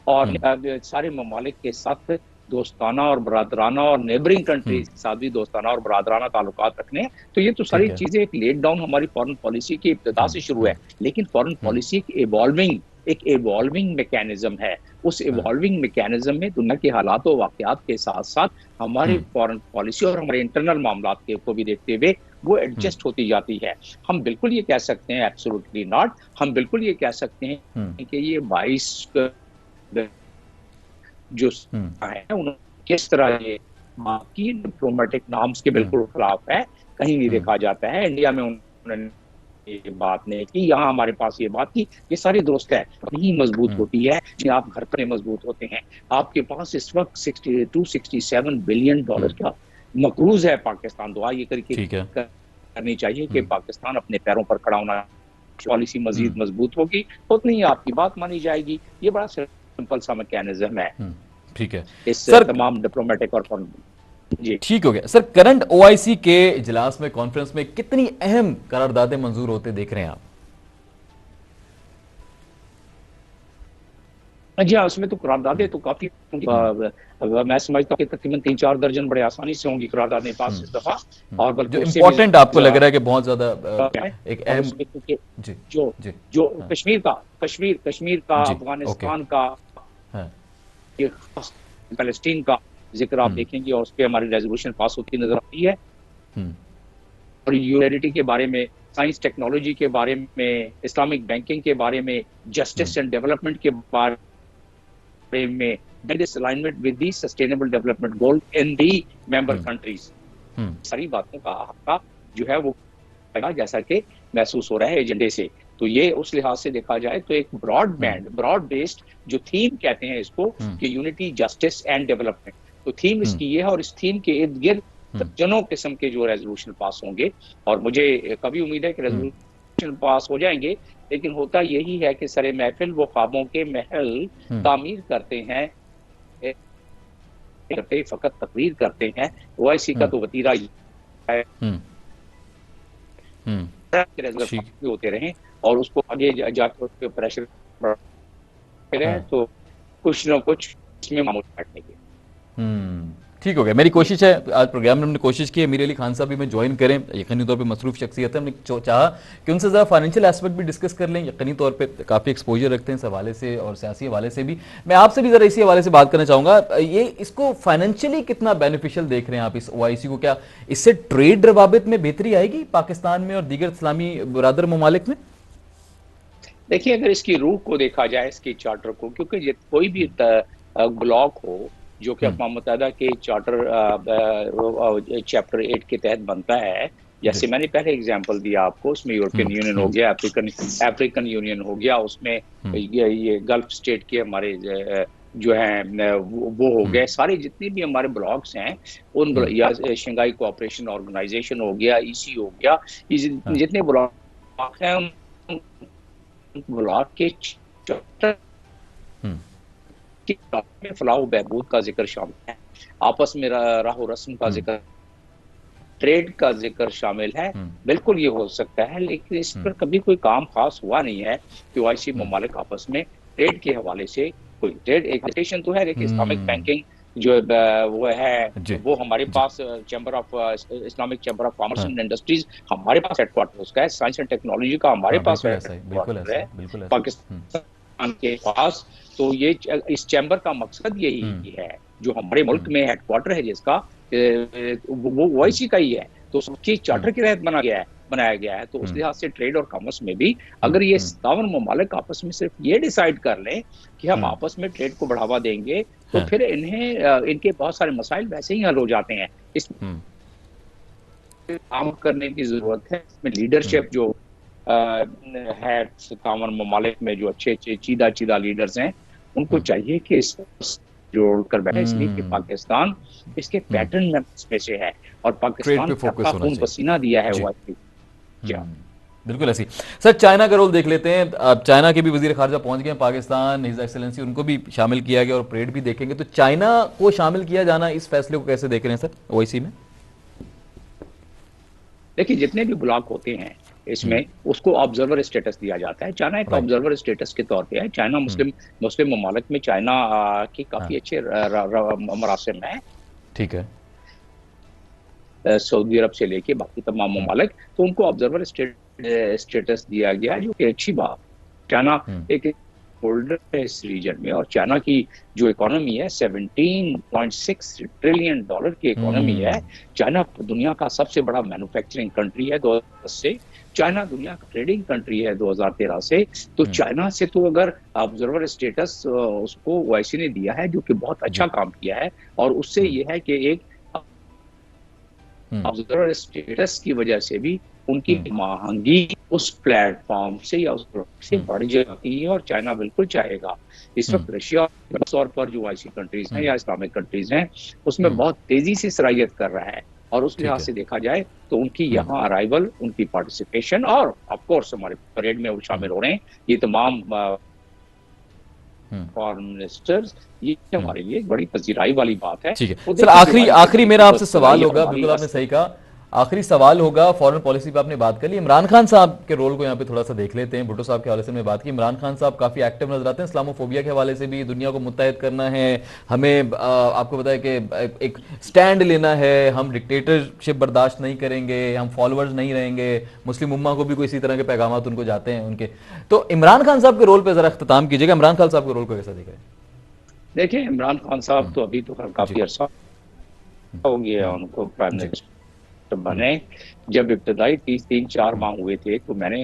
और सारे ममालिक के साथ दोस्ताना और बरादराना और नेबरिंग कंट्रीज के साथ भी दोस्ताना और बरादराना ताल्लुकात रखने हैं। तो ये तो सारी चीजें एक लेट डाउन हमारी फॉरेन पॉलिसी की इब्तिदा से शुरू है, लेकिन फॉरेन पॉलिसी एक इवॉल्विंग मैकेनिज्म है। उस इवॉल्विंग मैकेनिज्म में दुनिया के हालात और वाकयात के साथ साथ हमारे फॉरेन पॉलिसी और हमारे इंटरनल मामलात के को भी देखते हुए वो एडजस्ट होती जाती है। हम बिल्कुल ये कह सकते हैं एब्सोल्युटली नॉट, हम बिल्कुल ये कह सकते हैं कि ये 22 जो है उन्होंने किस तरह ये की डिप्लोमेटिक नॉर्म्स के बिल्कुल खिलाफ है, कहीं नहीं देखा जाता है। इंडिया में उन्होंने ये बात नहीं की, यहाँ हमारे पास ये बात की, ये सारी दोस्त है नहीं मजबूत होती है कि आप घर पर मजबूत होते हैं। आपके पास इस वक्त 62-67 बिलियन डॉलर का मकरूज है पाकिस्तान। दुआ ये करके करनी चाहिए कि पाकिस्तान अपने पैरों पर खड़ा होना, पॉलिसी मजीद मजबूत होगी, उतनी ही आपकी बात मानी जाएगी। ये बड़ा सिंपल सा मैकेनिज्म है। ठीक है इस तमाम डिप्लोमेटिक और जी ठीक हो गया सर। करंट OIC के इजलास में, कॉन्फ्रेंस में कितनी अहम करारदादें मंजूर होते देख रहे हैं आप? जी हाँ, उसमें तो करारदादें तो काफी मैं समझता हूँ कि तकरीबन 3-4 दर्जन बड़े आसानी से होंगी करारदादें पास इस दफा। और बल्कि जो इम्पोर्टेंट आपको लग रहा है कि बहुत ज्यादा एक अहम जो कश्मीर का अफगानिस्तान का पैलेस्टीन का जिक्र आप देखेंगे और उस पर हमारी रेजोल्यूशन पास होती नजर आती है। और यूनिटी के बारे में, साइंस टेक्नोलॉजी के बारे में, इस्लामिक बैंकिंग के बारे में, जस्टिस एंड डेवलपमेंट के बारे में, that is alignment with the sustainable development goal in the member countries. सारी बातों का जो है वो जैसा कि महसूस हो रहा है एजेंडे से। तो ये उस लिहाज से देखा जाए तो एक ब्रॉड बेस्ड जो थीम कहते हैं इसको कि यूनिटी, जस्टिस एंड डेवलपमेंट, तो थीम इसकी ये है। और इस थीम के इर्द गिर्द दर्जनों किस्म के जो रेजोल्यूशन पास होंगे और मुझे कभी उम्मीद है कि रेजोल्यूशन पास हो जाएंगे। लेकिन होता यही है कि सरे महफिल वो ख्वाबों के महल तामीर करते हैं, फकत तकरीर करते हैं। OIC का तो वतीरा है होते रहें और उसको आगे जाकर उस पर प्रेशर रहे तो कुछ न कुछ इसमें मामूल काटने के। ठीक हो गया। मेरी कोशिश है, आज प्रोग्राम में हमने कोशिश की है मीर अली खान साहब भी में ज्वाइन करें। यकीनी तौर पे मसरूफ शख्सियत है, हमने चाहा कि उनसे ज़रा फाइनेंशियल एस्पेक्ट भी डिस्कस कर लें। यकीनी तौर पे काफ़ी एक्सपोजर रखते हैं इस हवाले से और सियासी हवाले से भी। मैं आपसे भी ज़रा इसी हवाले से बात करना चाहूँगा, ये इसको फाइनेंशियली कितना बेनिफिशियल देख रहे हैं आप इस OIC को? क्या इससे ट्रेड रवाबित में बेहतरी आएगी पाकिस्तान में और दीगर इस्लामी बरादर ममालिक में? देखिए, अगर इसकी रूह को देखा जाए, इसके चार्टर को, क्योंकि कोई भी ब्लॉक हो जो कि अक़वाम मुत्तहिदा के चार्टर चैप्टर 8 के तहत बनता है, जैसे मैंने पहले एग्जांपल दिया आपको, उसमें यूरोपियन यूनियन हो गया, अफ्रीकन यूनियन हो गया, उसमें ये गल्फ स्टेट के हमारे जो हैं वो हो गए, सारे जितने भी हमारे ब्लॉक्स हैं उन या शंघाई कोऑपरेशन ऑर्गेनाइजेशन हो गया, ईसी हो गया, जितने ब्लॉक हैं ब्लॉक के फलाह बहबूद का जिक्र शामिल है, आपस में राह रस्म का जिक्र, ट्रेड का जिक्र शामिल है। बिल्कुल ये हो सकता है, लेकिन इस पर कभी कोई काम खास हुआ नहीं है कि ओआईसी ममालिक आपस में ट्रेड के हवाले से कोई ट्रेड एग्रीगेशन तो है, लेकिन इस्लामिक बैंकिंग जो वो है वो हमारे पास chamber of Islamic chamber of commerce and industries हमारे पास हेडक्वार्टर उसका है, साइंस एंड टेक्नोलॉजी का हमारे पास है पाकिस्तान के पास। तो ये इस चैम्बर का मकसद यही है, जो हमारे मुल्क में हेडक्वार्टर है जिसका वो ओआईसी का ही है, तो उसकी चार्टर के तहत बनाया गया है। तो उस लिहाज से ट्रेड और कॉमर्स में भी अगर ये 57 ममालिक आपस में सिर्फ ये डिसाइड कर लें कि हम आपस में ट्रेड को बढ़ावा देंगे, तो फिर इनके बहुत सारे मसाइल वैसे ही हल हो जाते हैं। इस काम करने की जरूरत है, इसमें लीडरशिप जो है 57 ममालिक में जो अच्छे चीदा लीडर्स हैं, उनको चाहिए कि इस जोड़कर बैठे, इसलिए कि पाकिस्तान इसके पैटर्न में से है और पाकिस्तान का खून पसीना दिया है हुआ। बिल्कुल ऐसी। सर, चाइना का रोल देख लेते हैं। अब चाइना के भी वजीर खारजा पहुंच गए पाकिस्तान, हिज एक्सेलेंसी, उनको भी शामिल किया गया और परेड भी देखेंगे। तो चाइना को शामिल किया जाना, इस फैसले को कैसे देख रहे हैं सर ओआईसी में? देखिए, जितने भी ब्लॉक होते हैं इसमें उसको ऑब्जर्वर स्टेटस दिया जाता है। चाइना एक ऑब्जर्वर स्टेटस के तौर पे है। चाइना मुस्लिम ममालिक में चाइना की काफी अच्छे मरासिम है, ठीक है, सऊदी अरब से लेके बाकी तमाम ममालिक, तो उनको ऑब्जर्वर स्टेटस दिया गया, जो कि अच्छी बात। चाइना एक होल्डर है इस रीजन में, और चाइना की जो इकोनॉमी है 17.6 ट्रिलियन डॉलर की इकोनॉमी है। चाइना दुनिया का सबसे बड़ा मैन्युफैक्चरिंग कंट्री है 2010 से, चाइना दुनिया का ट्रेडिंग कंट्री है 2013 से। तो चाइना से तो अगर ऑब्जर्वर स्टेटस उसको ओआईसी ने दिया है, जो कि बहुत अच्छा काम किया है, और उससे ये है कि एक ऑब्जर्वर स्टेटस की वजह से भी उनकी महंगी उस प्लेटफॉर्म से या उस से बढ़ जाती है, और चाइना बिल्कुल चाहेगा। इस वक्त रशिया तौर पर जो ओआईसी कंट्रीज हैं या इस्लामिक कंट्रीज हैं, उसमें बहुत तेजी से सराहियत कर रहा है, और उस लिहाज से देखा जाए तो उनकी यहाँ अराइवल, उनकी पार्टिसिपेशन, और ऑफ कोर्स हमारे परेड में वो शामिल हो रहे हैं ये तमाम फॉरेन मिनिस्टर्स, ये हमारे लिए बड़ी पजीराई वाली बात है। ठीक है सर, आखिरी मेरा आपसे सवाल होगा, बिल्कुल आपने सही कहा, आखिरी सवाल होगा, फॉरेन पॉलिसी पे आपने बात कर ली, इमरान खान साहब के रोल को यहाँ पे थोड़ा सा देख लेते हैं। भुट्टो साहब के हवाले से हमने बात की, इमरान खान साहब काफी एक्टिव नजर आते हैं इस्लामोफोबिया के हवाले से भी। दुनिया को मुत्तहिद करना है हमें, आपको बताया कि एक स्टैंड लेना है, हम डिक्टेटरशिप बर्दाश्त नहीं करेंगे, हम फॉलोअर्स नहीं रहेंगे, मुस्लिम उम्मा को भी कोई इसी तरह के पैगाम उनको जाते हैं उनके। तो इमरान खान साहब के रोल पर जरा अख्तिताम कीजिएगा, इमरान खान साहब के रोल को कैसा देख रहे हैं? देखिए, इमरान खान साहब तो अभी तो काफी अर्सा हो गया उनको प्राइम मिनिस्टर बने। जब इब्तदाई 3-4 माह हुए थे, तो मैंने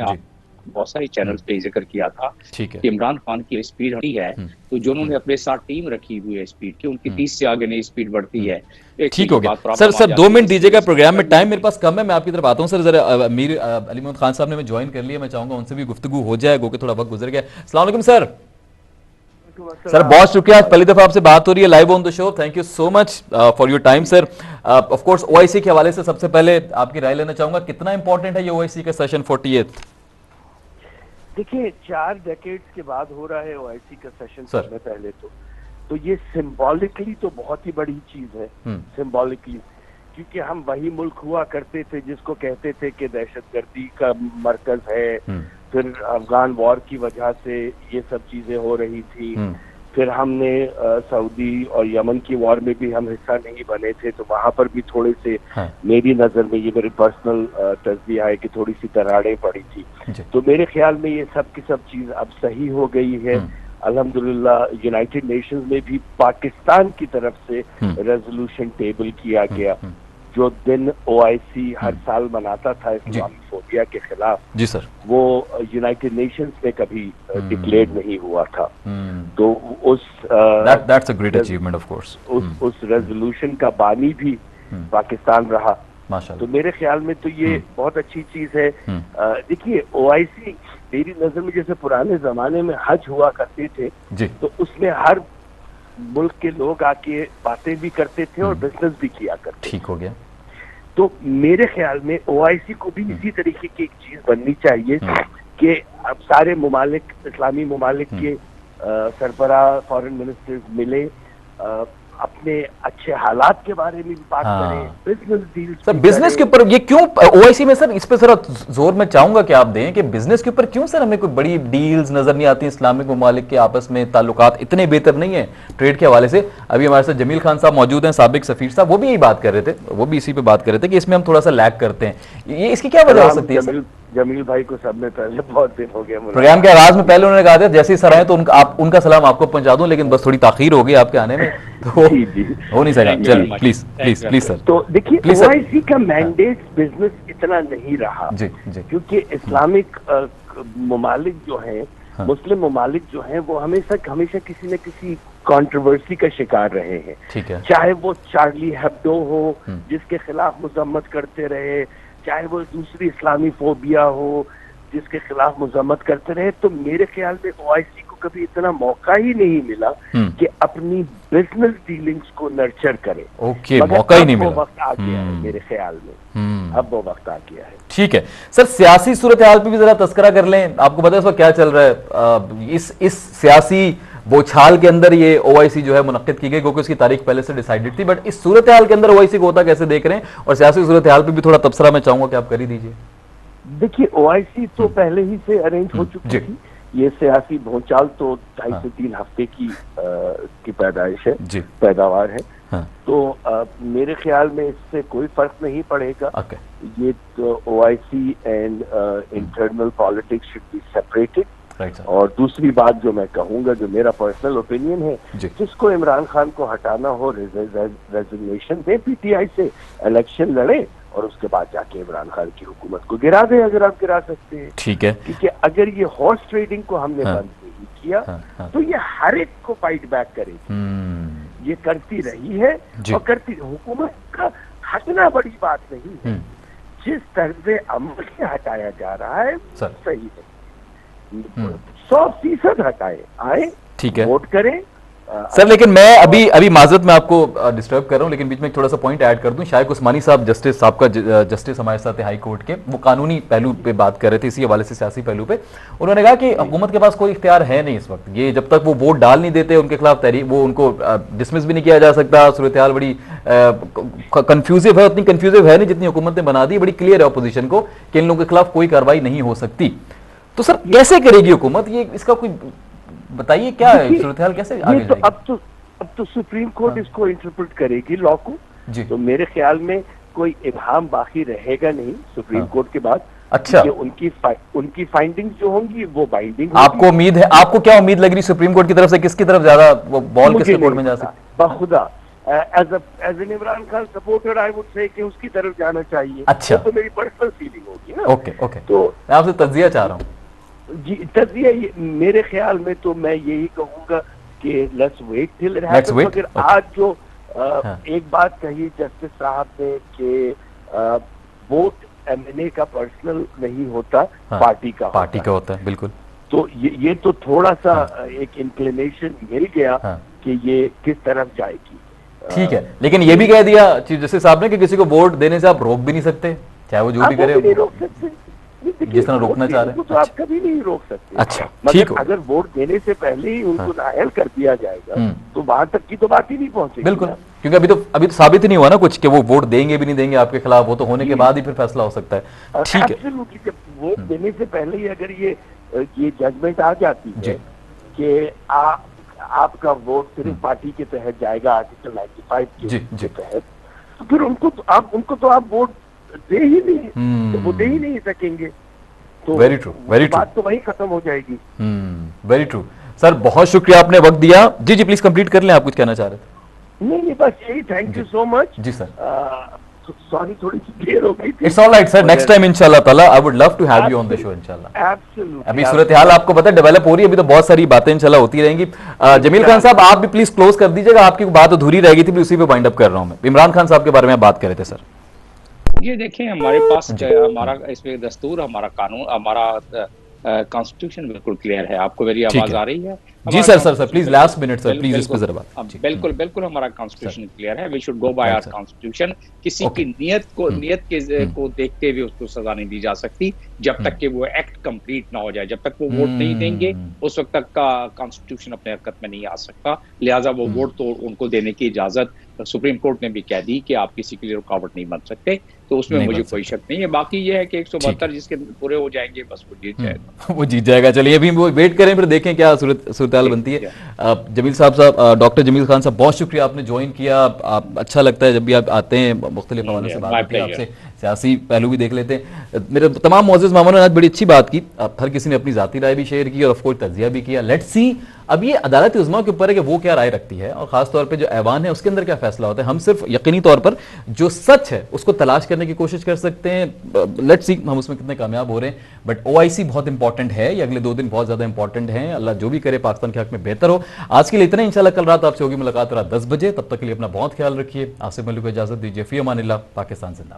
बहुत सारी चैनल्स पे जिक्र किया था कि इमरान खान की स्पीड बढ़ी है, तो जो उन्होंने अपने साथ टीम रखी हुई है स्पीड की, उनकी 30 से आगे नहीं स्पीड बढ़ती है। ठीक हो गया सर 2 मिनट दीजिएगा, प्रोग्राम में टाइम मेरे पास कम है, मैं आपकी तरफ आता हूँ सर। जरा अमीर अली मोहम्मद खान साहब ने ज्वाइन कर लिया, मैं चाहूंगा उनसे भी गुफ्तगू हो जाए, गो के थोड़ा वक्त गुजर गया। अस्सलाम वालेकुम सर। सर बहुत शुक्रिया, पहली दफा आपसे बात हो रही है live on the show, thank you so much for your time sir. Of course OIC के हवाले से सबसे पहले आपकी राय लेना चाहूंगा, कितना इंपॉर्टेंट है ये ओआईसी का सेशन 48? देखिए, 4 डेकेड्स के बाद हो रहा है ओआईसी का सेशन। सबसे पहले तो ये सिंबॉलिकली तो बहुत ही बड़ी चीज है, सिंबॉलिकली, क्योंकि हम वही मुल्क हुआ करते थे जिसको कहते थे कि दहशतगर्दी का मरकज है। फिर अफगान वॉर की वजह से ये सब चीजें हो रही थी। फिर हमने सऊदी और यमन की वॉर में भी हम हिस्सा नहीं बने थे, तो वहां पर भी थोड़े से मेरी नजर में, ये मेरी पर्सनल तस्वीर है कि थोड़ी सी दरारें पड़ी थी। तो मेरे ख्याल में ये सब की सब चीज अब सही हो गई है अल्हम्दुलिल्लाह। यूनाइटेड नेशंस में भी पाकिस्तान की तरफ से रेजोल्यूशन टेबल किया गया, जो दिन ओआईसी हर साल मनाता था इस्लामिक 4 इस्लामोफोबिया के खिलाफ जी सर, वो यूनाइटेड नेशंस में कभी डिक्लेयर नहीं हुआ था। तो उस that's a great achievement of course. उस रेजोल्यूशन का बानी भी पाकिस्तान रहा माशाल्लाह। तो मेरे ख्याल में तो ये बहुत अच्छी चीज है। देखिए OIC मेरी नजर में जैसे पुराने जमाने में हज हुआ करते थे जी, तो उसमें हर मुल्क के लोग आके बातें भी करते थे और बिजनेस भी किया करते। ठीक हो गया। तो मेरे ख्याल में OIC को भी इसी तरीके की एक चीज बननी चाहिए कि अब सारे ममालिक, इस्लामी ममालिक के सरबराह, फॉरेन मिनिस्टर्स मिले, अपने अच्छे हालात के बारे में भी बात करें, बिजनेस डील्स। सर बिजनेस के ऊपर ये क्यों OIC में सर, इस पे सर जोर मैं चाहूंगा कि आप दें कि बिजनेस के ऊपर क्यों सर हमें कोई बड़ी डील्स नजर नहीं आती? इस्लामिक ममालिक के आपस में ताल्लुकात इतने बेहतर नहीं है ट्रेड के हवाले से। अभी हमारे साथ जमील खान साहब मौजूद हैं, साबिक सफीर साहब, वो भी यही बात कर रहे थे, वो भी इसी पे बात कर रहे थे कि इसमें हम थोड़ा सा लैग करते हैं। ये इसकी क्या वजह हो सकती है? जमील भाई को सबने पहले बहुत दिन हो गया प्रोग्राम के आगाज में पहले उन्होंने कहा था जैसे ही सर आए तो उनका सलाम आपको पहुंचा दूं, लेकिन बस थोड़ी ताखीर हो गई आपके आने में, तो हो नहीं सका। चलिए प्लीज प्लीज प्लीज सर। तो देखिए OIC का मैंडेट बिजनेस इतना नहीं रहा जी जी, क्योंकि इस्लामिक ममालिक जो हैं, मुस्लिम ममालिक जो हैं, वो हमेशा किसी न किसी कंट्रोवर्सी का शिकार रहे हैं। ठीक है, चाहे वो चार्ली हेब्डो हो जिसके खिलाफ मजम्मत करते रहे, चाहे वो दूसरी इस्लामी फोबिया हो जिसके खिलाफ मजम्मत करते रहे। तो मेरे ख्याल में OIC को कभी इतना मौका ही नहीं मिला कि अपनी बिजनेस डीलिंग्स को नर्चर करे। ओके, मौका ही नहीं मिला। वो वक्त आ गया है मेरे ख्याल में, अब वो वक्त आ गया है। ठीक है सर, सियासी सूरत हाल पे भी जरा तस्करा कर लें। आपको पता है इस वक्त क्या चल रहा है? इस सियासी बोछाल के अंदर ये OIC जो है मुनक्किद की गई, क्योंकि उसकी तारीख पहले से डिसाइडेड थी, बट इस सूरत हाल के अंदर OIC को होता कैसे देख रहे हैं? और सियासी सूरत हाल पे भी थोड़ा तबसरा मैं चाहूंगा कि आप कर ही दीजिए। देखिए OIC तो पहले ही से अरेंज हो चुकी थी। ये सियासी भूचाल तो 2.5 से 3 हफ्ते की पैदाइश है, पैदावार है। तो मेरे ख्याल में इससे कोई फर्क नहीं पड़ेगा। ये तो OIC and internal politics should be separated. और दूसरी बात जो मैं कहूंगा, जो मेरा पर्सनल ओपिनियन है, जिसको इमरान खान को हटाना हो रेजिग्नेशन दे, PTI से इलेक्शन लड़े और उसके बाद जाके इमरान खान की हुकूमत को गिरा दे, अगर आप गिरा सकते हैं। ठीक है, क्योंकि अगर ये हॉर्स ट्रेडिंग को हमने बंद नहीं किया तो ये हर एक को फाइट बैक करेगी। ये करती रही है और करती, हुकूमत का हटना बड़ी बात नहीं है। जिस तर्ज अमल से हटाया जा रहा है सही है, 100% हटाए, आए, ठीक है, वोट करें। सर लेकिन मैं अभी माजरत में आपको डिस्टर्ब कर रहा हूं, लेकिन बीच में एक थोड़ा सा पॉइंट ऐड कर दूं। शायद उस्मानी साहब, जस्टिस साहब का जस्टिस हमारे साथ है हाई कोर्ट के, वो कानूनी पहलू पे बात कर रहे थे, इसी हवाले से सियासी पहलू पे। उन्होंने कहा कि हुकूमत के पास कोई इख्तियार है नहीं इस वक्त, ये जब तक वो वोट डाल नहीं देते उनके खिलाफ तहरीक, वो उनको डिसमिस भी नहीं किया जा सकता। सूरत हाल बड़ी कंफ्यूजिव है, उतनी कंफ्यूजिव है नहीं जितनी हुकूमत ने बना दी, बड़ी क्लियर है अपोजिशन को कि इन लोगों के खिलाफ कोई कार्रवाई नहीं हो सकती। तो सर कैसे करेगी हुकूमत ये, इसका कोई बताइए क्या है सूरत हाल, कैसे आगे जाएगी? अब तो सुप्रीम कोर्ट इसको इंटरप्रेट करेगी लॉ को जी। तो मेरे ख्याल में कोई इब्हाम बाकी रहेगा नहीं सुप्रीम कोर्ट के बाद। अच्छा, उनकी फाइंडिंग्स जो होंगी वो बाइंडिंग। आपको उम्मीद है, आपको क्या उम्मीद लग रही सुप्रीम कोर्ट की तरफ से, किसकी तरफ ज्यादा वो बॉल किसके कोर्ट में जा सकती है? बखुदा as an Imran Khan supporter I would say कि उसकी तरफ जाना चाहिए। अच्छा, तो मेरी पर्सनल फीलिंग होगी ना। ओके ओके, तो मैं आपसे तज्जिया चाह रहा हूँ जी। तज्जिया मेरे ख्याल में तो मैं यही कहूंगा कि let's wait till it happens. मगर आज जो एक बात कही जस्टिस साहब ने कि वोट MNA का पर्सनल नहीं होता, पार्टी का होता है, बिल्कुल। तो ये तो थोड़ा सा एक इंक्लिनेशन मिल गया कि ये किस तरफ जाएगी। ठीक है, लेकिन ये भी कह दिया चीफ जस्टिस साहब ने कि किसी को वोट देने से आप रोक भी नहीं सकते, चाहे वो जो भी करे, नहीं रोक सकते जिस तरह रोकना चाह रहे हैं। तो आप कभी नहीं रोक सकते। अच्छा, ठीक, अगर वोट देने से पहले ही उनको नाअहल कर दिया जाएगा तो वहां तक की तो बात ही नहीं पहुंचेगी। बिल्कुल, क्योंकि अभी तो साबित ही नहीं हुआ ना कुछ कि वो वोट देंगे भी नहीं देंगे आपके खिलाफ, वो तो होने के बाद ही फिर फैसला हो सकता है। ठीक है, जब वोट देने से पहले ही अगर ये जजमेंट आ जाती है कि आपका वोट सिर्फ पार्टी के तहत जाएगा, आर्टिकल 95 के तहत, तो फिर उनको तो आप वोट दे ही नहीं, तो वो दे ही नहीं सकेंगे। तो वेरी ट्रू, वेरी ट्रू, बात तो वही खत्म हो जाएगी। Very true. सर बहुत शुक्रिया, आपने वक्त दिया। जी प्लीज कंप्लीट कर लें, आप कुछ कहना चाह रहे थे? नहीं बस यही, थैंक यू सो मच। जी सर, सॉरी थोड़ी सी देर हो गई थी। It's all right sir, next time इंशाल्लाह ताला I would love to have you on the show इंशाल्लाह। एब्सोल्युटली। अभी सूरत हाल आपको पता है डेवलप हो रही है, अभी तो बहुत सारी बातें इंशाल्लाह होती रहेंगी। जमील खान साहब आप भी प्लीज क्लोज कर दीजिएगा, आपकी बात अधूरी रह गई थी, उसी पे वाइंड अप कर रहा हूं मैं। इमरान खान साहब के बारे में आप बात कर रहे थे सर। ये देखें, हमारे पास हमारा इसमें दस्तूर, हमारा कानून, हमारा कॉन्स्टिट्यूशन बिल्कुल क्लियर है। आपको मेरी आवाज आ रही है? जी sir please last minute sir, please इस पे जरा बात। बिल्कुल हमारा कॉन्स्टिट्यूशन क्लियर है। We should go by our constitution. किसी की नियत को देखते हुए उसको सजा नहीं दी जा सकती जब तक कि वो एक्ट कंप्लीट ना हो जाए। जब तक वो वोट नहीं देंगे उस वक्त तक का कॉन्स्टिट्यूशन अपने हरकत में नहीं आ सकता। लिहाजा वो वोट तो उनको देने की इजाजत सुप्रीम कोर्ट ने भी कह दी कि आप किसी के लिए रुकावट नहीं बन सकते, तो उसमें मुझे कोई शक नहीं है। बाकी ये है कि 172 जिसके पूरे हो जाएंगे बस वो जीत जाएगा। वो जीत जाएगा। चलिए अभी वो वेट करें, फिर देखें क्या सूरत हाल बनती है। जमील साहब, डॉक्टर जमील खान साहब, बहुत शुक्रिया आपने ज्वाइन किया। आप अच्छा लगता है जब भी आप आते हैं, मुख्तलिफ हवाले से बात होती है आपसे, सियासी पहलू भी देख लेते हैं। मेरे तमाम मौजूद मेहमानों ने आज बड़ी अच्छी बात की, हर किसी ने अपनी जाती राय भी शेयर की और ऑफ कोर्स तज्जिया भी किया। लेट्स सी अब ये अदालत उज़्मा के ऊपर है कि वो क्या राय रखती है और खासतौर पे जो ऐवान है उसके अंदर क्या फैसला होता है। हम सिर्फ यकीनी तौर पर जो सच है उसको तलाश करने की कोशिश कर सकते हैं। लेट्स सी हम उसमें कितने कामयाब हो रहे हैं। बट OIC बहुत इंपॉर्टेंट है, ये अगले 2 दिन बहुत ज्यादा इंपॉर्टेंट है। अल्लाह जो भी करे पाकिस्तान के हक में बेहतर हो। आज के लिए इतना, इंशाल्लाह कल रात आपसे होगी मुलाकात रात 10 बजे। तब तक के लिए अपना बहुत ख्याल रखिए। आसिफ मलिक को इजाजत दीजिए। फी अमानिल्लाह। पाकिस्तान जिंदाबाद।